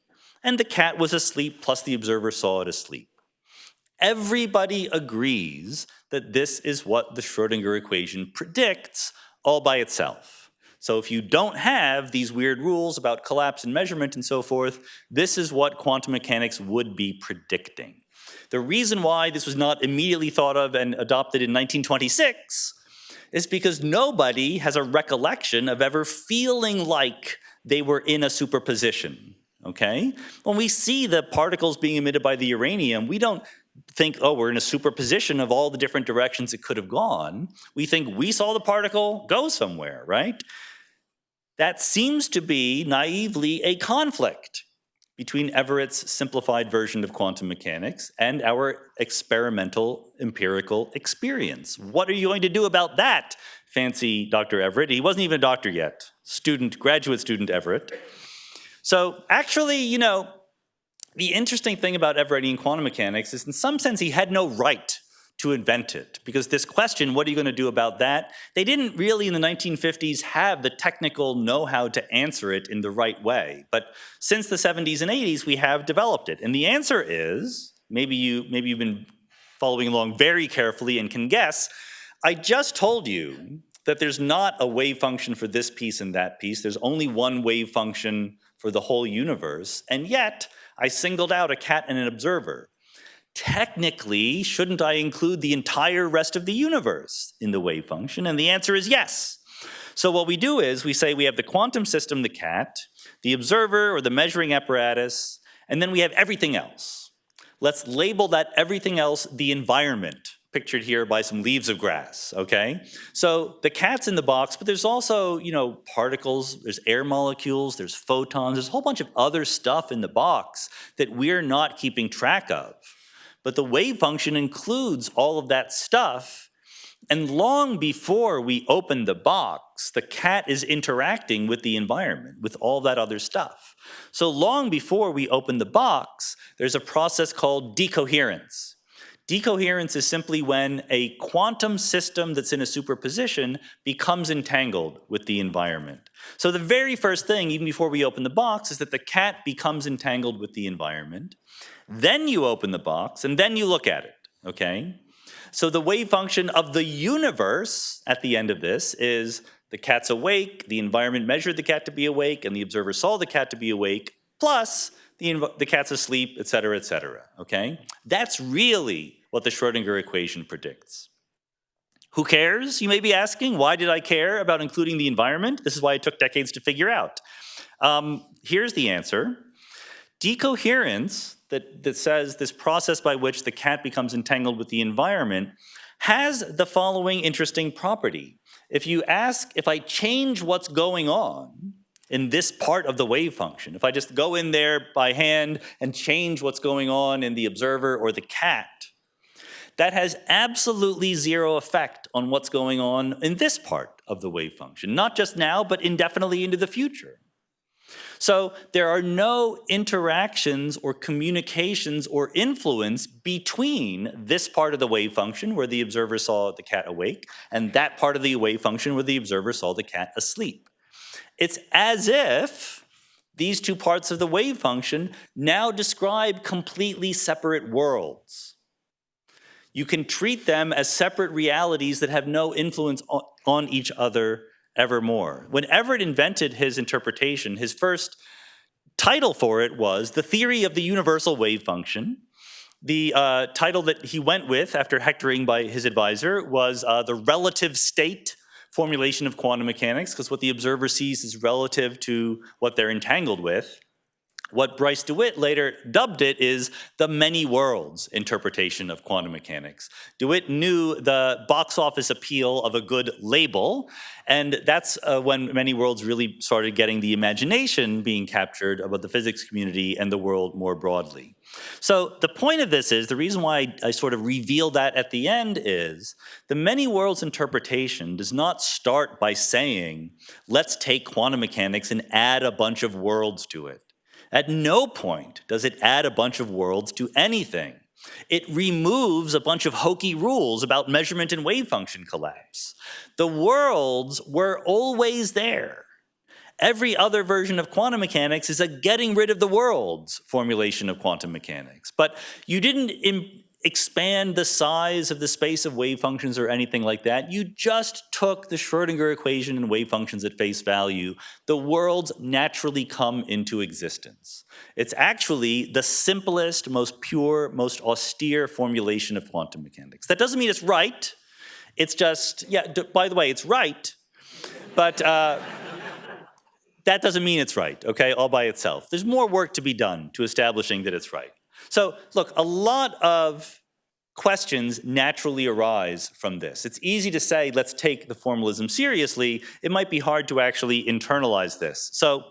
Speaker 3: and the cat was asleep plus the observer saw it asleep. Everybody agrees that this is what the Schrödinger equation predicts all by itself. So if you don't have these weird rules about collapse and measurement and so forth, this is what quantum mechanics would be predicting. The reason why this was not immediately thought of and adopted in 1926 is because nobody has a recollection of ever feeling like they were in a superposition, okay? When we see the particles being emitted by the uranium, we don't think, oh, we're in a superposition of all the different directions it could have gone. We think we saw the particle go somewhere, right? That seems to be naively a conflict between Everett's simplified version of quantum mechanics and our experimental empirical experience. What are you going to do about that, fancy Dr. Everett? He wasn't even a doctor yet. Graduate student Everett. So actually, you know, the interesting thing about Everettian quantum mechanics is in some sense he had no right to invent it, because this question, what are you going to do about that? They didn't really in the 1950s have the technical know-how to answer it in the right way. But since the 70s and 80s, we have developed it. And the answer is, maybe you've been following along very carefully and can guess, I just told you that there's not a wave function for this piece and that piece. There's only one wave function for the whole universe. And yet, I singled out a cat and an observer. Technically, shouldn't I include the entire rest of the universe in the wave function? And the answer is yes. So what we do is we say we have the quantum system, the cat, the observer or the measuring apparatus, and then we have everything else. Let's label that everything else the environment, pictured here by some leaves of grass, okay? So the cat's in the box, but there's also, you know, particles, there's air molecules, there's photons, there's a whole bunch of other stuff in the box that we're not keeping track of. But the wave function includes all of that stuff, and long before we open the box, the cat is interacting with the environment, with all that other stuff. So long before we open the box, there's a process called decoherence. Decoherence is simply when a quantum system that's in a superposition becomes entangled with the environment. So the very first thing, even before we open the box, is that the cat becomes entangled with the environment. Then you open the box, and then you look at it, okay? So the wave function of the universe at the end of this is the cat's awake, the environment measured the cat to be awake, and the observer saw the cat to be awake, plus the cat's asleep, et cetera, okay? That's really what the Schrödinger equation predicts. Who cares, you may be asking? Why did I care about including the environment? This is why it took decades to figure out. Here's the answer. Decoherence, that says this process by which the cat becomes entangled with the environment, has the following interesting property. If you ask, if I change what's going on in this part of the wave function, if I just go in there by hand and change what's going on in the observer or the cat, that has absolutely zero effect on what's going on in this part of the wave function, not just now, but indefinitely into the future. So there are no interactions or communications or influence between this part of the wave function where the observer saw the cat awake and that part of the wave function where the observer saw the cat asleep. It's as if these two parts of the wave function now describe completely separate worlds. You can treat them as separate realities that have no influence on each other evermore. When Everett invented his interpretation, his first title for it was The Theory of the Universal Wave Function. The title that he went with after hectoring by his advisor was The Relative State Formulation of Quantum Mechanics, because what the observer sees is relative to what they're entangled with. What Bryce DeWitt later dubbed it is the many worlds interpretation of quantum mechanics. DeWitt knew the box office appeal of a good label, and that's when many worlds really started getting the imagination being captured about the physics community and the world more broadly. So the point of this is, the reason why I sort of reveal that at the end is, the many worlds interpretation does not start by saying, let's take quantum mechanics and add a bunch of worlds to it. At no point does it add a bunch of worlds to anything. It removes a bunch of hokey rules about measurement and wave function collapse. The worlds were always there. Every other version of quantum mechanics is a getting rid of the worlds formulation of quantum mechanics. But you didn't expand the size of the space of wave functions or anything like that. You just took the Schrödinger equation and wave functions at face value. The worlds naturally come into existence. It's actually the simplest, most pure, most austere formulation of quantum mechanics. That doesn't mean it's right. It's just, yeah, by the way, it's right, but that doesn't mean it's right, okay, all by itself. There's more work to be done to establishing that it's right. So look, a lot of questions naturally arise from this. It's easy to say, let's take the formalism seriously. It might be hard to actually internalize this. So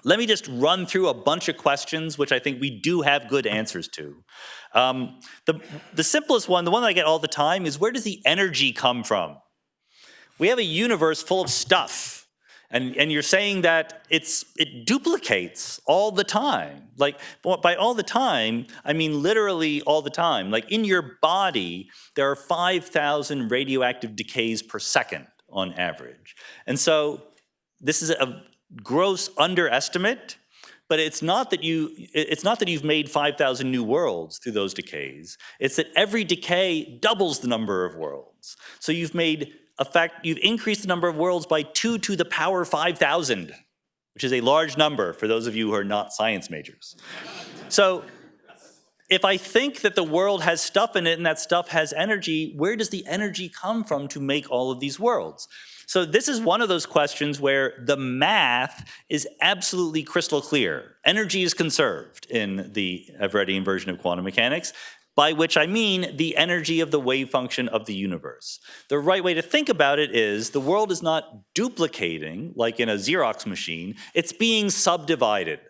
Speaker 3: let me just run through a bunch of questions which I think we do have good answers to. The simplest one, the one that I get all the time, is where does the energy come from? We have a universe full of stuff. And you're saying that it duplicates all the time. Like, by all the time, I mean literally all the time. Like, in your body, there are 5,000 radioactive decays per second on average. And so this is a gross underestimate, but it's not that you've made 5,000 new worlds through those decays. It's that every decay doubles the number of worlds. So you've increased the number of worlds by 2 to the power 5,000, which is a large number for those of you who are not science majors. So if I think that the world has stuff in it and that stuff has energy, where does the energy come from to make all of these worlds? So this is one of those questions where the math is absolutely crystal clear. Energy is conserved in the Everettian version of quantum mechanics, by which I mean the energy of the wave function of the universe. The right way to think about it is the world is not duplicating like in a Xerox machine, it's being subdivided.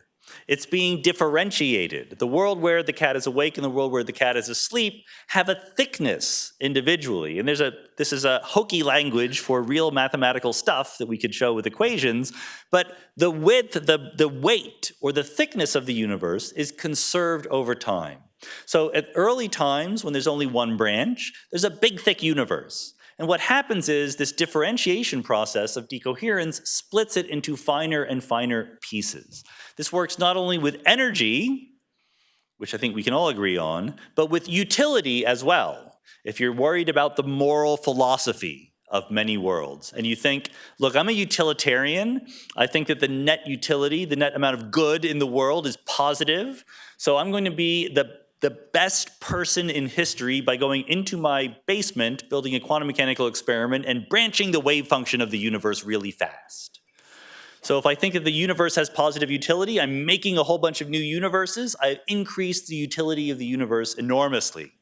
Speaker 3: It's being differentiated. The world where the cat is awake and the world where the cat is asleep have a thickness individually. And this is a hokey language for real mathematical stuff that we could show with equations, but the width, the weight, or the thickness of the universe is conserved over time. So at early times, when there's only one branch, there's a big, thick universe. And what happens is this differentiation process of decoherence splits it into finer and finer pieces. This works not only with energy, which I think we can all agree on, but with utility as well. If you're worried about the moral philosophy of many worlds, and you think, look, I'm a utilitarian, I think that the net utility, the net amount of good in the world is positive, so I'm going to be the best person in history by going into my basement, building a quantum mechanical experiment, and branching the wave function of the universe really fast. So if I think that the universe has positive utility, I'm making a whole bunch of new universes, I've increased the utility of the universe enormously.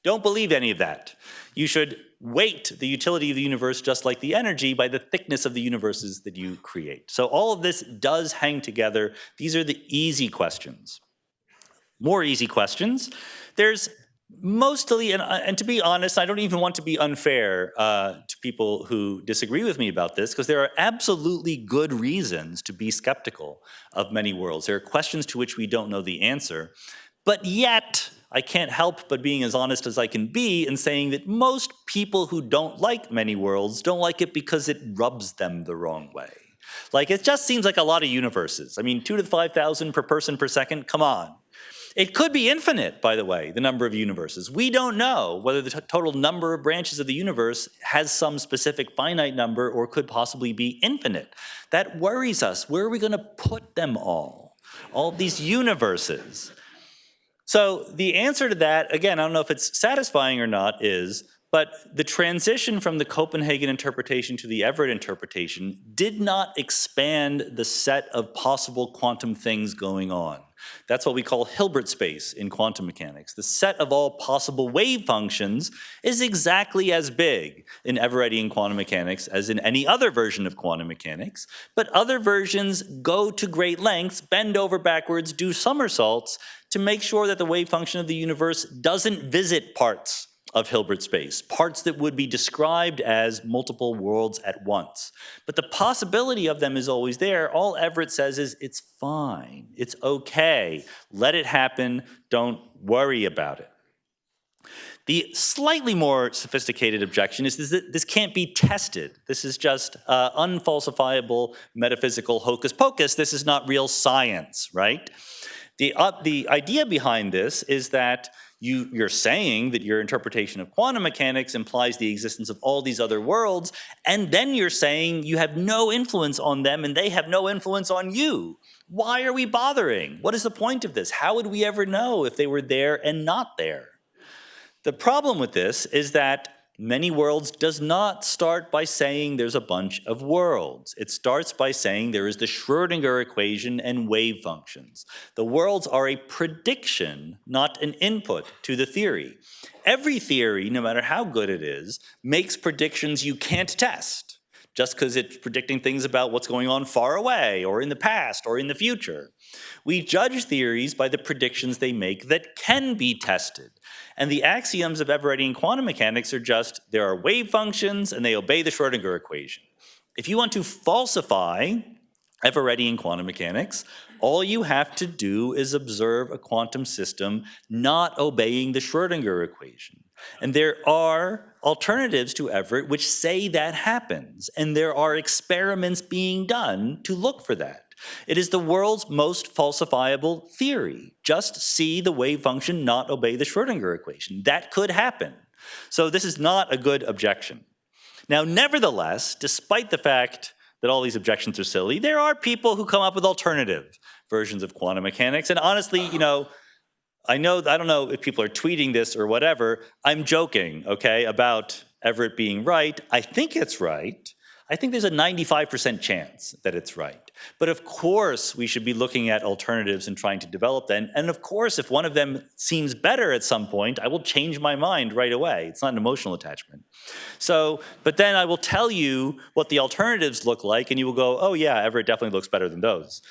Speaker 3: Don't believe any of that. You should weight the utility of the universe just like the energy by the thickness of the universes that you create. So all of this does hang together. These are the easy questions. More easy questions. There's mostly, and to be honest, I don't even want to be unfair to people who disagree with me about this, because there are absolutely good reasons to be skeptical of many worlds. There are questions to which we don't know the answer, but yet I can't help but being as honest as I can be in saying that most people who don't like many worlds don't like it because it rubs them the wrong way. Like, it just seems like a lot of universes. I mean, 2 to the 5,000 per person per second, come on. It could be infinite, by the way, the number of universes. We don't know whether the total number of branches of the universe has some specific finite number or could possibly be infinite. That worries us. Where are we going to put them all? All these universes. So the answer to that, again, I don't know if it's satisfying or not, but the transition from the Copenhagen interpretation to the Everett interpretation did not expand the set of possible quantum things going on. That's what we call Hilbert space in quantum mechanics. The set of all possible wave functions is exactly as big in Everettian quantum mechanics as in any other version of quantum mechanics, but other versions go to great lengths, bend over backwards, do somersaults to make sure that the wave function of the universe doesn't visit parts of Hilbert space, parts that would be described as multiple worlds at once. But the possibility of them is always there. All Everett says is, it's fine, it's okay, let it happen, don't worry about it. The slightly more sophisticated objection is that this can't be tested. This is just unfalsifiable metaphysical hocus pocus. This is not real science, right? The idea behind this is that you're saying that your interpretation of quantum mechanics implies the existence of all these other worlds, and then you're saying you have no influence on them and they have no influence on you. Why are we bothering? What is the point of this? How would we ever know if they were there and not there? The problem with this is that many worlds does not start by saying there's a bunch of worlds. It starts by saying there is the Schrödinger equation and wave functions. The worlds are a prediction, not an input to the theory. Every theory, no matter how good it is, makes predictions you can't test, just because it's predicting things about what's going on far away, or in the past, or in the future. We judge theories by the predictions they make that can be tested. And the axioms of Everettian quantum mechanics are just, there are wave functions and they obey the Schrödinger equation. If you want to falsify Everettian quantum mechanics, all you have to do is observe a quantum system not obeying the Schrödinger equation. And there are alternatives to Everett which say that happens, and there are experiments being done to look for that. It is the world's most falsifiable theory. Just see the wave function not obey the Schrödinger equation. That could happen. So this is not a good objection. Now, nevertheless, despite the fact that all these objections are silly, there are people who come up with alternative versions of quantum mechanics. And honestly, I don't know if people are tweeting this or whatever. I'm joking, okay, about Everett being right. I think it's right. I think there's a 95% chance that it's right. But of course, we should be looking at alternatives and trying to develop them. And of course, if one of them seems better at some point, I will change my mind right away. It's not an emotional attachment. But then I will tell you what the alternatives look like, and you will go, oh yeah, Everett definitely looks better than those.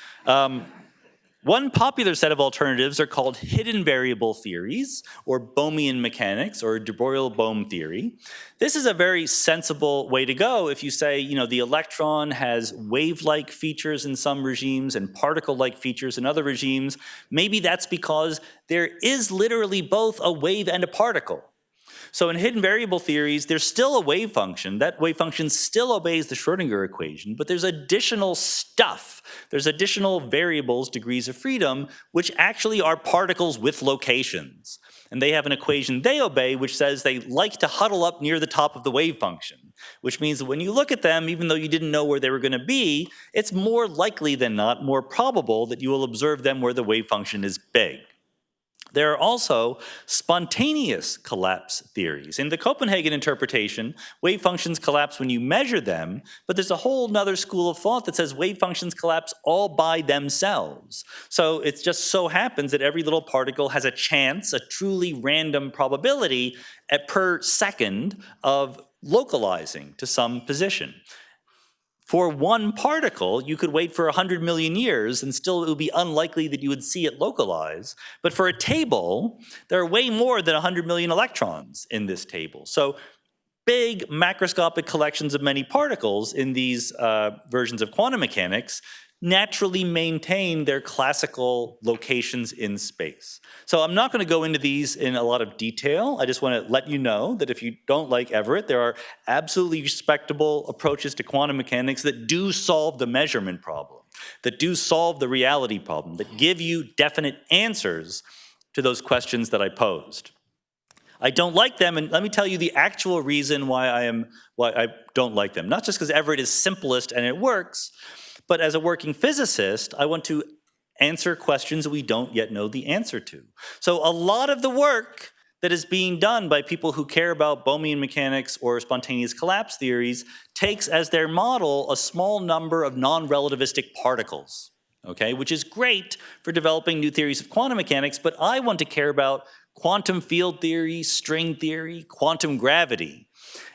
Speaker 3: One popular set of alternatives are called hidden variable theories, or Bohmian mechanics, or de Broglie-Bohm theory. This is a very sensible way to go if you say, the electron has wave-like features in some regimes and particle-like features in other regimes. Maybe that's because there is literally both a wave and a particle. So in hidden variable theories, there's still a wave function. That wave function still obeys the Schrödinger equation, but there's additional stuff. There's additional variables, degrees of freedom, which actually are particles with locations. And they have an equation they obey, which says they like to huddle up near the top of the wave function, which means that when you look at them, even though you didn't know where they were going to be, it's more likely than not, more probable that you will observe them where the wave function is big. There are also spontaneous collapse theories. In the Copenhagen interpretation, wave functions collapse when you measure them, but there's a whole other school of thought that says wave functions collapse all by themselves. So it just so happens that every little particle has a chance, a truly random probability per second of localizing to some position. For one particle, you could wait for 100 million years and still it would be unlikely that you would see it localize. But for a table, there are way more than 100 million electrons in this table. So big macroscopic collections of many particles in these versions of quantum mechanics naturally maintain their classical locations in space. So I'm not going to go into these in a lot of detail. I just want to let you know that if you don't like Everett, there are absolutely respectable approaches to quantum mechanics that do solve the measurement problem, that do solve the reality problem, that give you definite answers to those questions that I posed. I don't like them, and let me tell you the actual reason why I don't like them. Not just because Everett is simplest and it works, but as a working physicist, I want to answer questions we don't yet know the answer to. So a lot of the work that is being done by people who care about Bohmian mechanics or spontaneous collapse theories takes as their model a small number of non-relativistic particles, okay, which is great for developing new theories of quantum mechanics, but I want to care about quantum field theory, string theory, quantum gravity.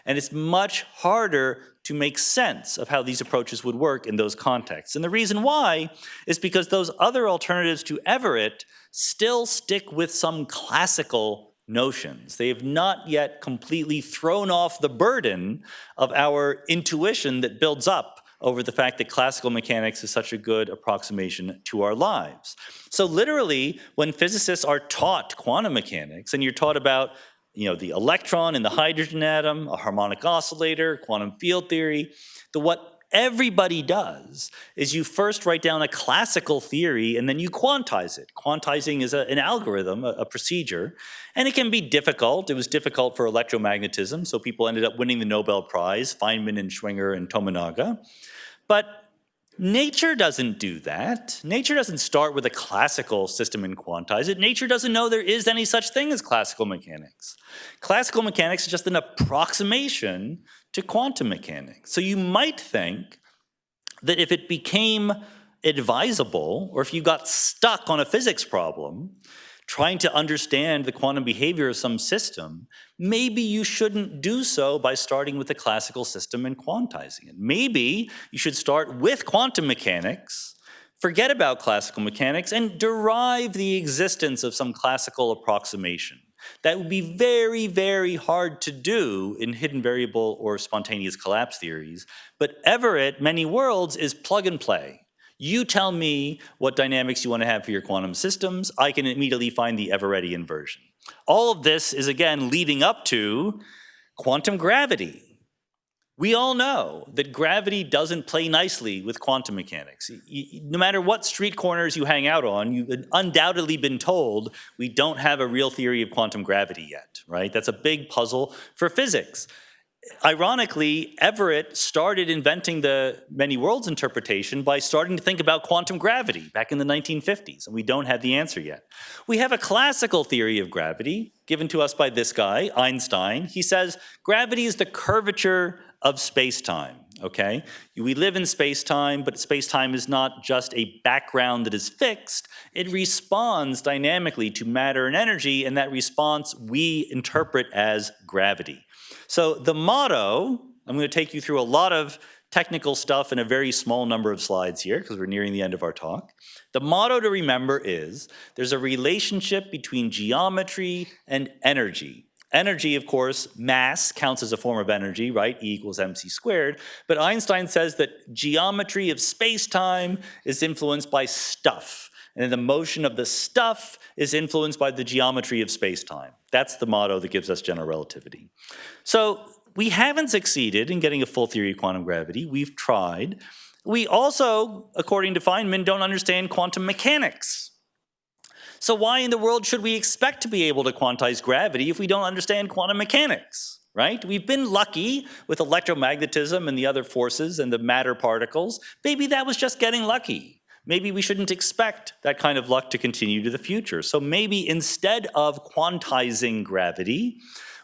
Speaker 3: And it's much harder to make sense of how these approaches would work in those contexts. And the reason why is because those other alternatives to Everett still stick with some classical notions. They have not yet completely thrown off the burden of our intuition that builds up over the fact that classical mechanics is such a good approximation to our lives. So literally, when physicists are taught quantum mechanics, and you're taught about the electron in the hydrogen atom, a harmonic oscillator, quantum field theory, what everybody does is you first write down a classical theory and then you quantize it. Quantizing is an algorithm, a procedure, and it can be difficult. It was difficult for electromagnetism, so people ended up winning the Nobel Prize, Feynman and Schwinger and Tominaga. But nature doesn't do that. Nature doesn't start with a classical system and quantize it. Nature doesn't know there is any such thing as classical mechanics. Classical mechanics is just an approximation to quantum mechanics. So you might think that if it became advisable, or if you got stuck on a physics problem, trying to understand the quantum behavior of some system, maybe you shouldn't do so by starting with the classical system and quantizing it. Maybe you should start with quantum mechanics, forget about classical mechanics, and derive the existence of some classical approximation. That would be very, very hard to do in hidden variable or spontaneous collapse theories, but Everett, many worlds, is plug and play. You tell me what dynamics you want to have for your quantum systems. I can immediately find the Everettian version. All of this is, again, leading up to quantum gravity. We all know that gravity doesn't play nicely with quantum mechanics. No matter what street corners you hang out on, you've undoubtedly been told we don't have a real theory of quantum gravity yet, right? That's a big puzzle for physics. Ironically, Everett started inventing the many worlds interpretation by starting to think about quantum gravity back in the 1950s, and we don't have the answer yet. We have a classical theory of gravity given to us by this guy, Einstein. He says gravity is the curvature of space-time, okay? We live in space-time, but space-time is not just a background that is fixed. It responds dynamically to matter and energy, and that response we interpret as gravity. So the motto, I'm going to take you through a lot of technical stuff in a very small number of slides here because we're nearing the end of our talk. The motto to remember is there's a relationship between geometry and energy. Energy, of course, mass counts as a form of energy, right? E equals mc squared. But Einstein says that geometry of space-time is influenced by stuff. And the motion of the stuff is influenced by the geometry of space-time. That's the motto that gives us general relativity. So we haven't succeeded in getting a full theory of quantum gravity. We've tried. We also, according to Feynman, don't understand quantum mechanics. So why in the world should we expect to be able to quantize gravity if we don't understand quantum mechanics, right? We've been lucky with electromagnetism and the other forces and the matter particles. Maybe that was just getting lucky. Maybe we shouldn't expect that kind of luck to continue to the future. So maybe instead of quantizing gravity,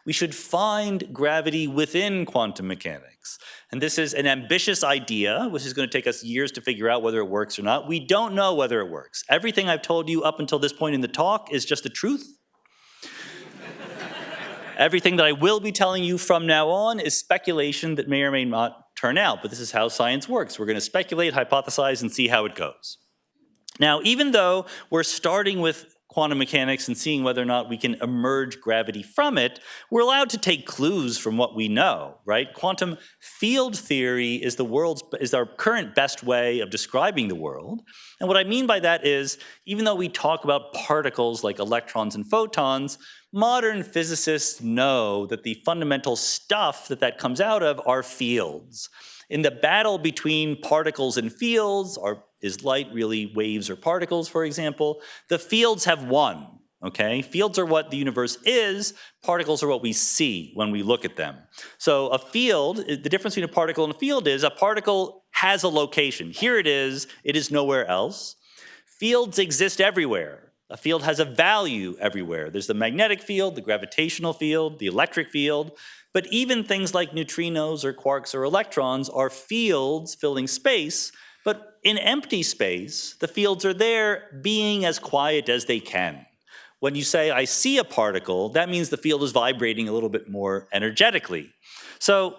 Speaker 3: we should find gravity within quantum mechanics. And this is an ambitious idea, which is going to take us years to figure out whether it works or not. We don't know whether it works. Everything I've told you up until this point in the talk is just the truth. Everything that I will be telling you from now on is speculation that may or may not turn out, but this is how science works. We're going to speculate, hypothesize, and see how it goes. Now, even though we're starting with quantum mechanics and seeing whether or not we can emerge gravity from it, we're allowed to take clues from what we know, right? Quantum field theory is our current best way of describing the world. And what I mean by that is, even though we talk about particles like electrons and photons, modern physicists know that the fundamental stuff that comes out of are fields. In the battle between particles and fields, is light really waves or particles, for example? The fields have won. okay? Fields are what the universe is, particles are what we see when we look at them. So a field, the difference between a particle and a field is a particle has a location. Here it is nowhere else. Fields exist everywhere. A field has a value everywhere. There's the magnetic field, the gravitational field, the electric field, but even things like neutrinos or quarks or electrons are fields filling space, but in empty space, the fields are there being as quiet as they can. When you say, I see a particle, that means the field is vibrating a little bit more energetically. So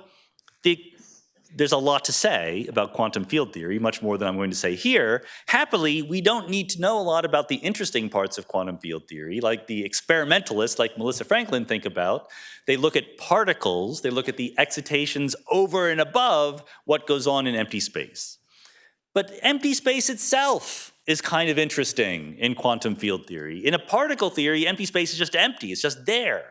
Speaker 3: there's a lot to say about quantum field theory, much more than I'm going to say here. Happily, we don't need to know a lot about the interesting parts of quantum field theory, like the experimentalists, like Melissa Franklin, think about. They look at particles, they look at the excitations over and above what goes on in empty space. But empty space itself is kind of interesting in quantum field theory. In a particle theory, empty space is just empty, it's just there.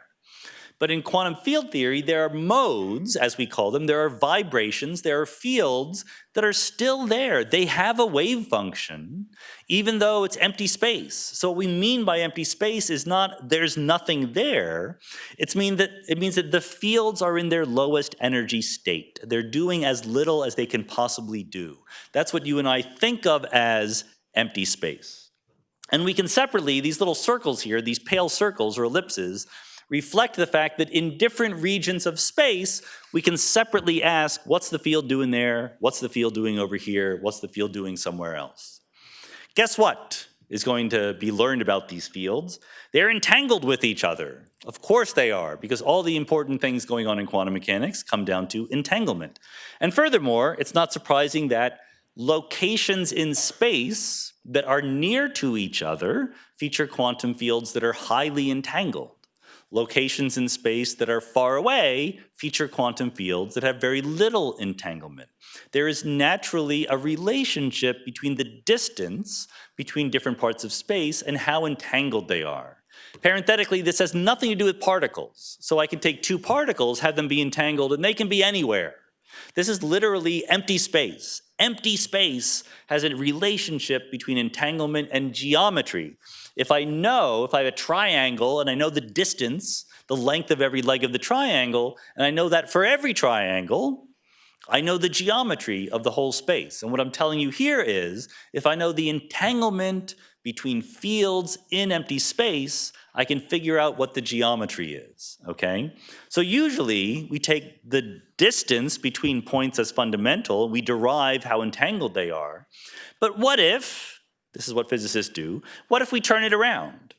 Speaker 3: But in quantum field theory, there are modes, as we call them, there are vibrations, there are fields that are still there. They have a wave function, even though it's empty space. So what we mean by empty space is not there's nothing there. It means that the fields are in their lowest energy state. They're doing as little as they can possibly do. That's what you and I think of as empty space. And we can separately, these little circles here, these pale circles or ellipses, reflect the fact that in different regions of space, we can separately ask, what's the field doing there? What's the field doing over here? What's the field doing somewhere else? Guess what is going to be learned about these fields? They're entangled with each other. Of course they are, because all the important things going on in quantum mechanics come down to entanglement. And furthermore, it's not surprising that locations in space that are near to each other feature quantum fields that are highly entangled. Locations in space that are far away feature quantum fields that have very little entanglement. There is naturally a relationship between the distance between different parts of space and how entangled they are. Parenthetically, this has nothing to do with particles. So I can take two particles, have them be entangled, and they can be anywhere. This is literally empty space. Empty space has a relationship between entanglement and geometry. If I have a triangle and I know the distance, the length of every leg of the triangle, and I know that for every triangle, I know the geometry of the whole space. And what I'm telling you here is, if I know the entanglement between fields in empty space, I can figure out what the geometry is, okay? So usually we take the distance between points as fundamental, we derive how entangled they are. But what if, this is what physicists do, what if we turn it around?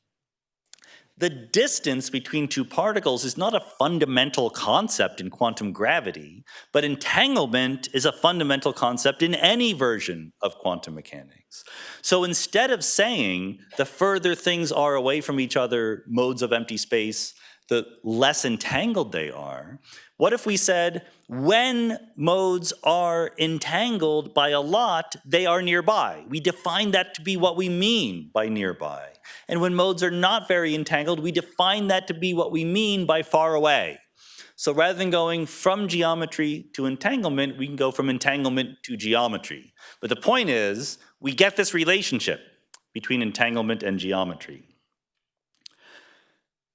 Speaker 3: The distance between two particles is not a fundamental concept in quantum gravity, but entanglement is a fundamental concept in any version of quantum mechanics. So instead of saying the further things are away from each other, modes of empty space, the less entangled they are, what if we said, when modes are entangled by a lot, they are nearby? We define that to be what we mean by nearby. And when modes are not very entangled, we define that to be what we mean by far away. So rather than going from geometry to entanglement, we can go from entanglement to geometry. But the point is, we get this relationship between entanglement and geometry.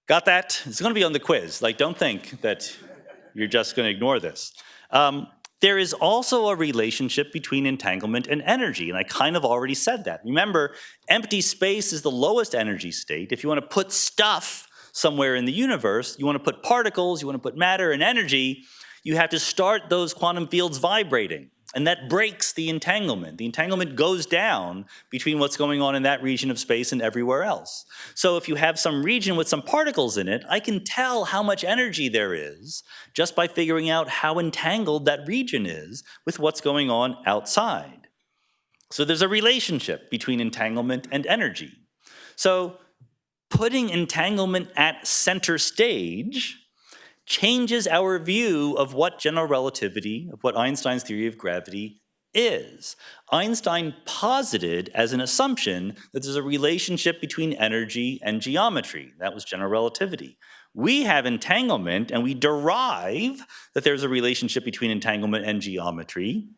Speaker 3: Got that? It's going to be on the quiz. Don't think that you're just going to ignore this. There is also a relationship between entanglement and energy, and I kind of already said that. Remember, empty space is the lowest energy state. If you want to put stuff somewhere in the universe, you want to put particles, you want to put matter and energy, you have to start those quantum fields vibrating, and that breaks the entanglement. The entanglement goes down between what's going on in that region of space and everywhere else. So if you have some region with some particles in it, I can tell how much energy there is just by figuring out how entangled that region is with what's going on outside. So there's a relationship between entanglement and energy. So putting entanglement at center stage changes our view of what general relativity, of what Einstein's theory of gravity is. Einstein posited as an assumption that there's a relationship between energy and geometry. That was general relativity. We have entanglement, and we derive that there's a relationship between entanglement and geometry.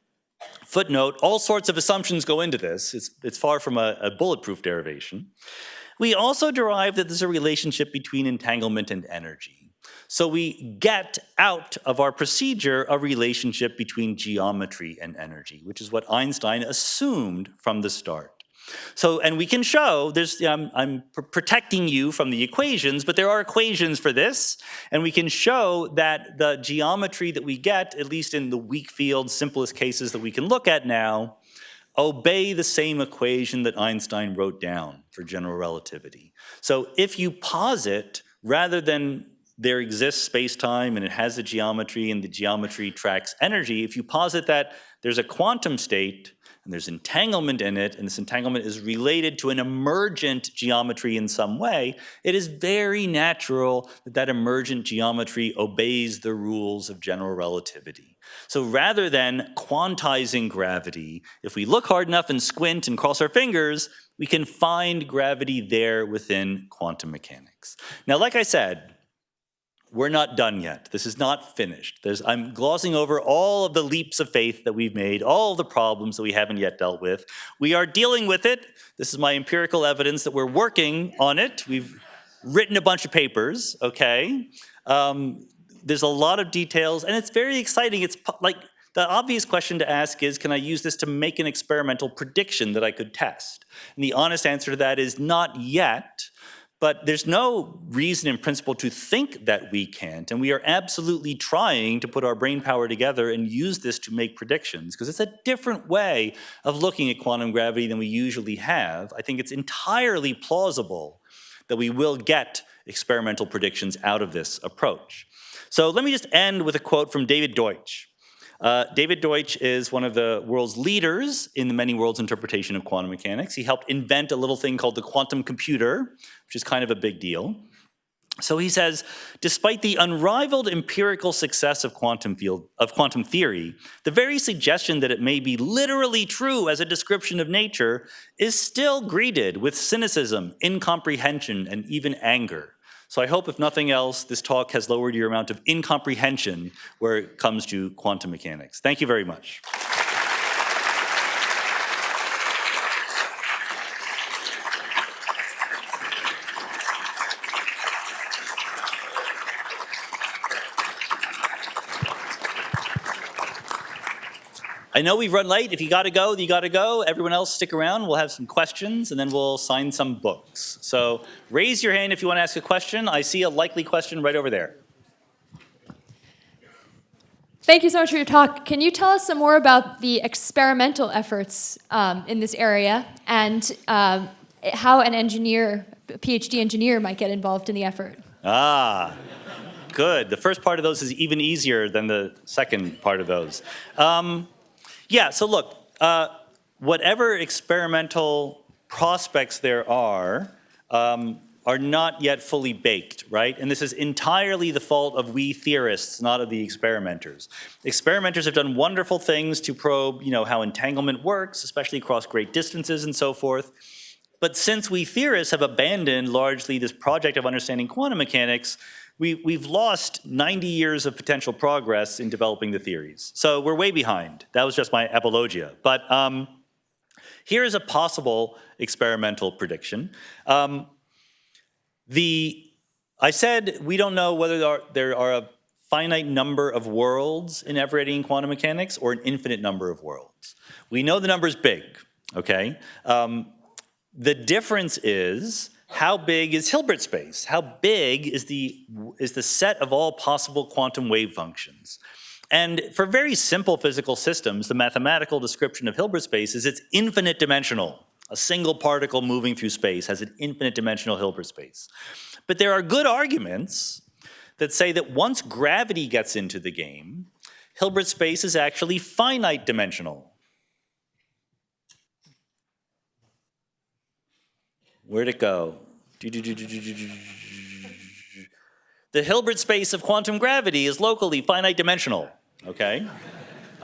Speaker 3: Footnote, all sorts of assumptions go into this. It's far from a bulletproof derivation. We also derive that there's a relationship between entanglement and energy. So we get out of our procedure a relationship between geometry and energy, which is what Einstein assumed from the start. So, and we can show, I'm protecting you from the equations, but there are equations for this, and we can show that the geometry that we get, at least in the weak field, simplest cases that we can look at now, obey the same equation that Einstein wrote down for general relativity. So if you posit, rather than there exists space-time and it has the geometry and the geometry tracks energy, if you posit that there's a quantum state and there's entanglement in it, and this entanglement is related to an emergent geometry in some way, it is very natural that that emergent geometry obeys the rules of general relativity. So rather than quantizing gravity, if we look hard enough and squint and cross our fingers, we can find gravity there within quantum mechanics. Now, like I said, we're not done yet. This is not finished. I'm glossing over all of the leaps of faith that we've made, all of the problems that we haven't yet dealt with. We are dealing with it. This is my empirical evidence that we're working on it. We've written a bunch of papers, okay? There's a lot of details, and it's very exciting. It's like, the obvious question to ask is, can I use this to make an experimental prediction that I could test? And the honest answer to that is not yet. But there's no reason in principle to think that we can't, and we are absolutely trying to put our brain power together and use this to make predictions, because it's a different way of looking at quantum gravity than we usually have. I think it's entirely plausible that we will get experimental predictions out of this approach. So let me just end with a quote from David Deutsch. David Deutsch is one of the world's leaders in the many worlds interpretation of quantum mechanics. He helped invent a little thing called the quantum computer, which is kind of a big deal. So he says, despite the unrivaled empirical success of quantum theory, the very suggestion that it may be literally true as a description of nature is still greeted with cynicism, incomprehension, and even anger. So I hope, if nothing else, this talk has lowered your amount of incomprehension where it comes to quantum mechanics. Thank you very much. I know we've run late. If you gotta go, you gotta go. Everyone else stick around. We'll have some questions and then we'll sign some books. So raise your hand if you want to ask a question. I see a likely question right over there.
Speaker 4: Thank you so much for your talk. Can you tell us some more about the experimental efforts in this area and how an engineer, a PhD engineer, might get involved in the effort?
Speaker 3: Good. The first part of those is even easier than the second part of those. Yeah, so look, whatever experimental prospects there are not yet fully baked, right? And this is entirely the fault of we theorists, not of the experimenters. Experimenters have done wonderful things to probe, how entanglement works, especially across great distances and so forth. But since we theorists have abandoned largely this project of understanding quantum mechanics, we've lost 90 years of potential progress in developing the theories. So we're way behind. That was just my apologia. But here is a possible experimental prediction. I said we don't know whether there are a finite number of worlds in ever-radiating quantum mechanics or an infinite number of worlds. We know the number is big, okay? The difference is, how big is Hilbert space? How big is the set of all possible quantum wave functions? And for very simple physical systems, the mathematical description of Hilbert space is it's infinite dimensional. A single particle moving through space has an infinite dimensional Hilbert space. But there are good arguments that say that once gravity gets into the game, Hilbert space is actually finite dimensional. Where'd it go? The Hilbert space of quantum gravity is locally finite dimensional, okay?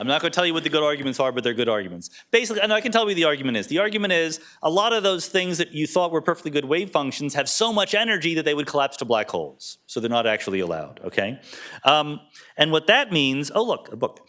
Speaker 3: I'm not going to tell you what the good arguments are, but they're good arguments. Basically, and I can tell you what the argument is. The argument is a lot of those things that you thought were perfectly good wave functions have so much energy that they would collapse to black holes. So they're not actually allowed, okay? And what that means, oh look, a book.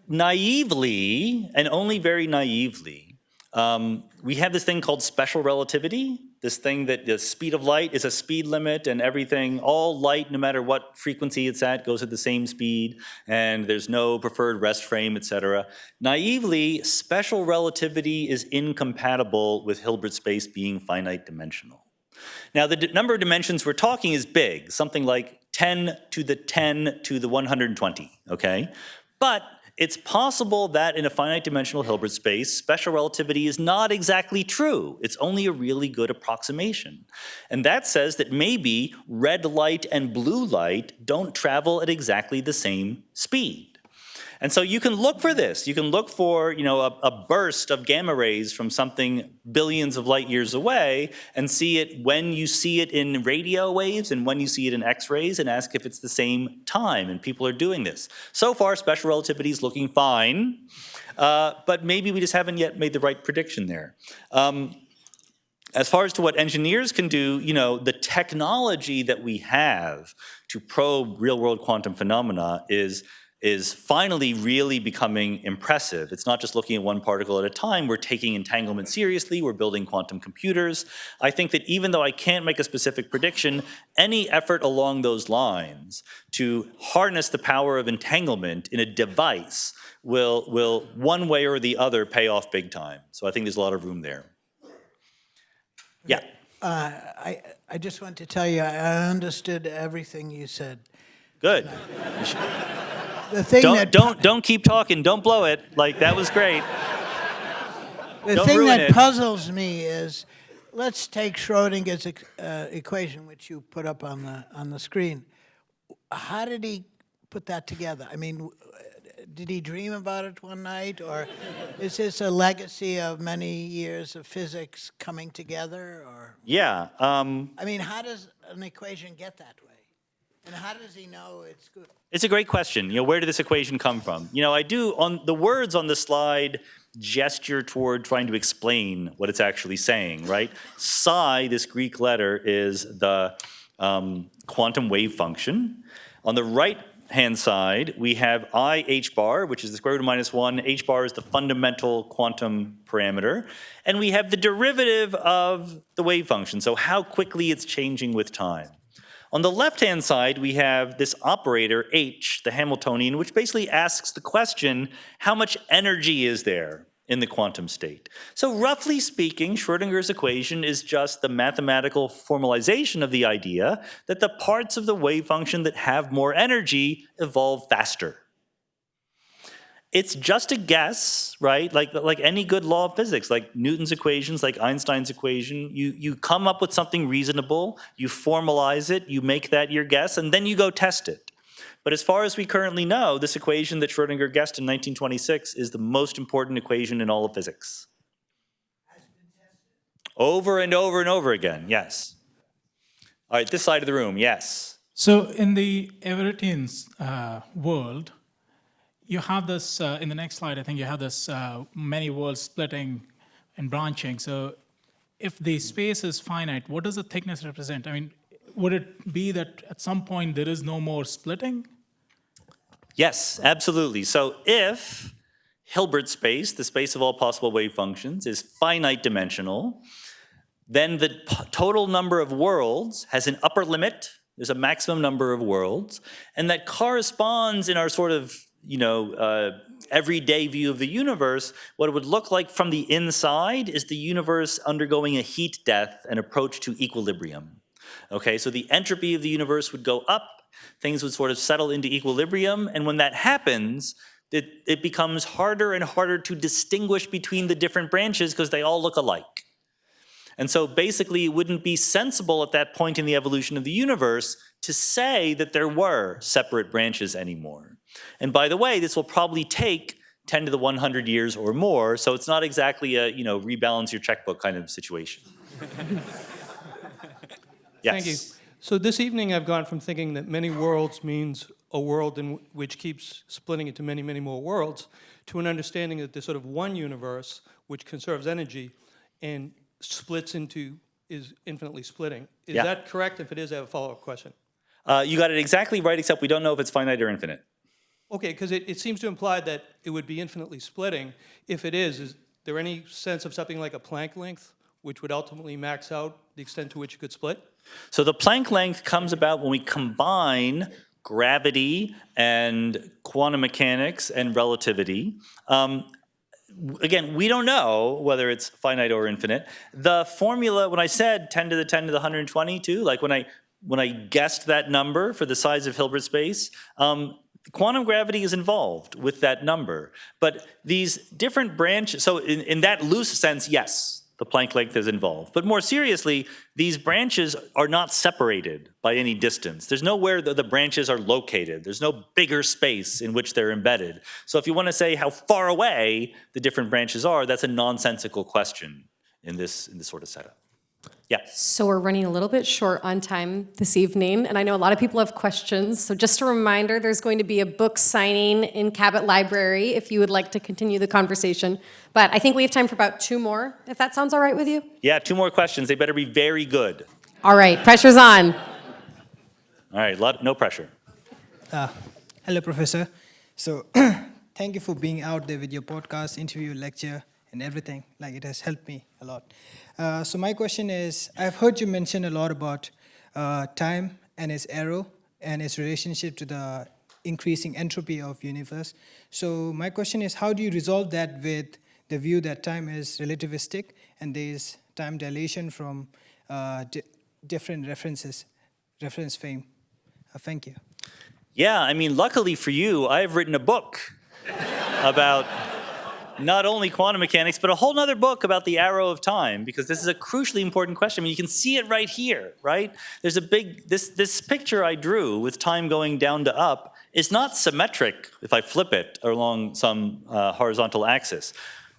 Speaker 3: Naively, and only very naively, We have this thing called special relativity, this thing that the speed of light is a speed limit and everything, all light, no matter what frequency it's at, goes at the same speed, and there's no preferred rest frame, et cetera. Naively, special relativity is incompatible with Hilbert space being finite dimensional. Now, the number of dimensions we're talking is big, something like 10 to the 10 to the 120, okay? But it's possible that in a finite dimensional Hilbert space, special relativity is not exactly true. It's only a really good approximation. And that says that maybe red light and blue light don't travel at exactly the same speed. And so you can look for this. You can look for, a burst of gamma rays from something billions of light years away and see it when you see it in radio waves and when you see it in X-rays and ask if it's the same time. And people are doing this. So far, special relativity is looking fine, but maybe we just haven't yet made the right prediction there. As far as to what engineers can do, the technology that we have to probe real-world quantum phenomena is finally really becoming impressive. It's not just looking at one particle at a time. We're taking entanglement seriously. We're building quantum computers. I think that even though I can't make a specific prediction, any effort along those lines to harness the power of entanglement in a device will one way or the other pay off big time. So I think there's a lot of room there. Yeah.
Speaker 5: I just want to tell you, I understood everything you said.
Speaker 3: Good.
Speaker 5: The thing
Speaker 3: Don't keep talking. Don't blow it. Like, that was great.
Speaker 5: The thing that puzzles me is, let's take Schrödinger's equation, which you put up on the screen. How did he put that together? I mean, did he dream about it one night, or is this a legacy of many years of physics coming together? Or
Speaker 3: yeah.
Speaker 5: I mean, how does an equation get that way? And how does he know it's good?
Speaker 3: It's a great question. Where did this equation come from? I do, on the words on the slide, gesture toward trying to explain what it's actually saying, right? Psi, this Greek letter, is the quantum wave function. On the right-hand side, we have I h bar, which is the square root of -1. H bar is the fundamental quantum parameter. And we have the derivative of the wave function, so how quickly it's changing with time. On the left-hand side, we have this operator, H, the Hamiltonian, which basically asks the question, how much energy is there in the quantum state? So roughly speaking, Schrödinger's equation is just the mathematical formalization of the idea that the parts of the wave function that have more energy evolve faster. It's just a guess, right? Like any good law of physics, like Newton's equations, like Einstein's equation, you come up with something reasonable, you formalize it, you make that your guess, and then you go test it. But as far as we currently know, this equation that Schrödinger guessed in 1926 is the most important equation in all of physics. Has been tested. Over and over and over again, yes. All right, this side of the room, yes.
Speaker 6: So in the Everettian world, you have this, in the next slide, I think you have this many worlds splitting and branching. So if the space is finite, what does the thickness represent? I mean, would it be that at some point there is no more splitting?
Speaker 3: Yes, absolutely. So if Hilbert space, the space of all possible wave functions, is finite dimensional, then the total number of worlds has an upper limit. There's a maximum number of worlds, and that corresponds in our sort of everyday view of the universe. What it would look like from the inside is the universe undergoing a heat death and approach to equilibrium. Okay, so the entropy of the universe would go up, things would sort of settle into equilibrium, and when that happens, it becomes harder and harder to distinguish between the different branches because they all look alike. And so basically it wouldn't be sensible at that point in the evolution of the universe to say that there were separate branches anymore. And by the way, this will probably take 10 to the 100 years or more, so it's not exactly a, rebalance your checkbook kind of situation. Yes.
Speaker 7: Thank you. So this evening I've gone from thinking that many worlds means a world which keeps splitting into many, many more worlds, to an understanding that there's sort of one universe which conserves energy and splits into, is infinitely splitting. Is that correct? If it is, I have a follow-up question.
Speaker 3: You got it exactly right, except we don't know if it's finite or infinite.
Speaker 7: Okay, because it seems to imply that it would be infinitely splitting. If it is there any sense of something like a Planck length, which would ultimately max out the extent to which it could split?
Speaker 3: So the Planck length comes about when we combine gravity and quantum mechanics and relativity. Again, we don't know whether it's finite or infinite. The formula, when I said 10 to the 10 to the 122, like when I guessed that number for the size of Hilbert space, quantum gravity is involved with that number. But these different branches, so in that loose sense, yes, the Planck length is involved. But more seriously, these branches are not separated by any distance. There's nowhere that the branches are located. There's no bigger space in which they're embedded. So if you want to say how far away the different branches are, that's a nonsensical question in this sort of setup. Yeah.
Speaker 1: So we're running a little bit short on time this evening, and I know a lot of people have questions. So just a reminder, there's going to be a book signing in Cabot Library if you would like to continue the conversation. But I think we have time for about 2 more, if that sounds all right with you.
Speaker 3: Yeah, 2 more questions. They better be very good.
Speaker 1: All right, pressure's on.
Speaker 3: All right, no pressure.
Speaker 8: Hello, Professor. So thank you for being out there with your podcast, interview, lecture, and everything. Like, it has helped me a lot. So my question is, I've heard you mention a lot about time and its arrow and its relationship to the increasing entropy of universe. So my question is, how do you resolve that with the view that time is relativistic and there is time dilation from different reference frame? Thank you.
Speaker 3: Yeah, I mean, luckily for you, I've written a book about not only quantum mechanics, but a whole other book about the arrow of time, because this is a crucially important question. I mean, you can see it right here, right? There's a big, this picture I drew with time going down to up is not symmetric if I flip it along some horizontal axis.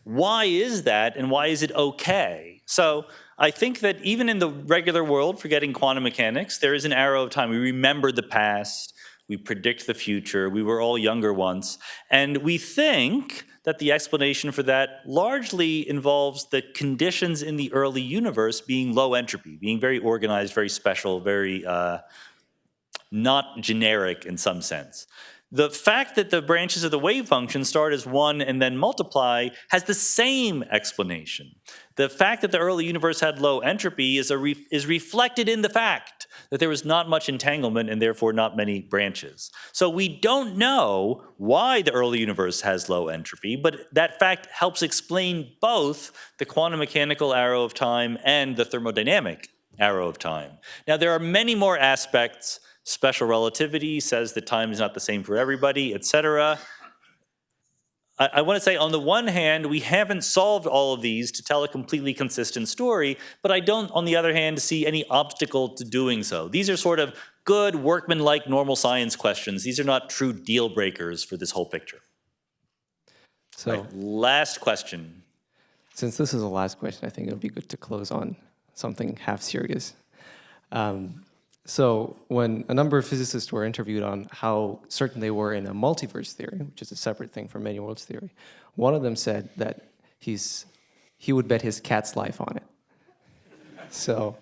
Speaker 3: Why is that, and why is it okay? So I think that even in the regular world, forgetting quantum mechanics, there is an arrow of time. We remember the past, we predict the future, we were all younger once, and we think that the explanation for that largely involves the conditions in the early universe being low entropy, being very organized, very special, very not generic in some sense. The fact that the branches of the wave function start as 1 and then multiply has the same explanation. The fact that the early universe had low entropy is reflected in the fact that there was not much entanglement and therefore not many branches. So we don't know why the early universe has low entropy, but that fact helps explain both the quantum mechanical arrow of time and the thermodynamic arrow of time. Now, there are many more aspects. Special relativity says that time is not the same for everybody, etc. I want to say, on the one hand, we haven't solved all of these to tell a completely consistent story, but I don't, on the other hand, see any obstacle to doing so. These are sort of good, workmanlike, normal science questions. These are not true deal breakers for this whole picture.
Speaker 9: So,
Speaker 3: right, last question.
Speaker 9: Since this is the last question, I think it would be good to close on something half serious. So when a number of physicists were interviewed on how certain they were in a multiverse theory, which is a separate thing from many worlds theory, one of them said that he would bet his cat's life on it. So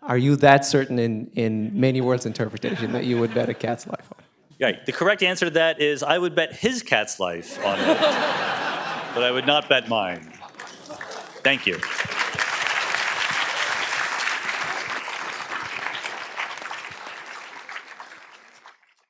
Speaker 9: are you that certain in many worlds interpretation that you would bet a cat's life on it?
Speaker 3: Right. The correct answer to that is I would bet his cat's life on it, but I would not bet mine. Thank you.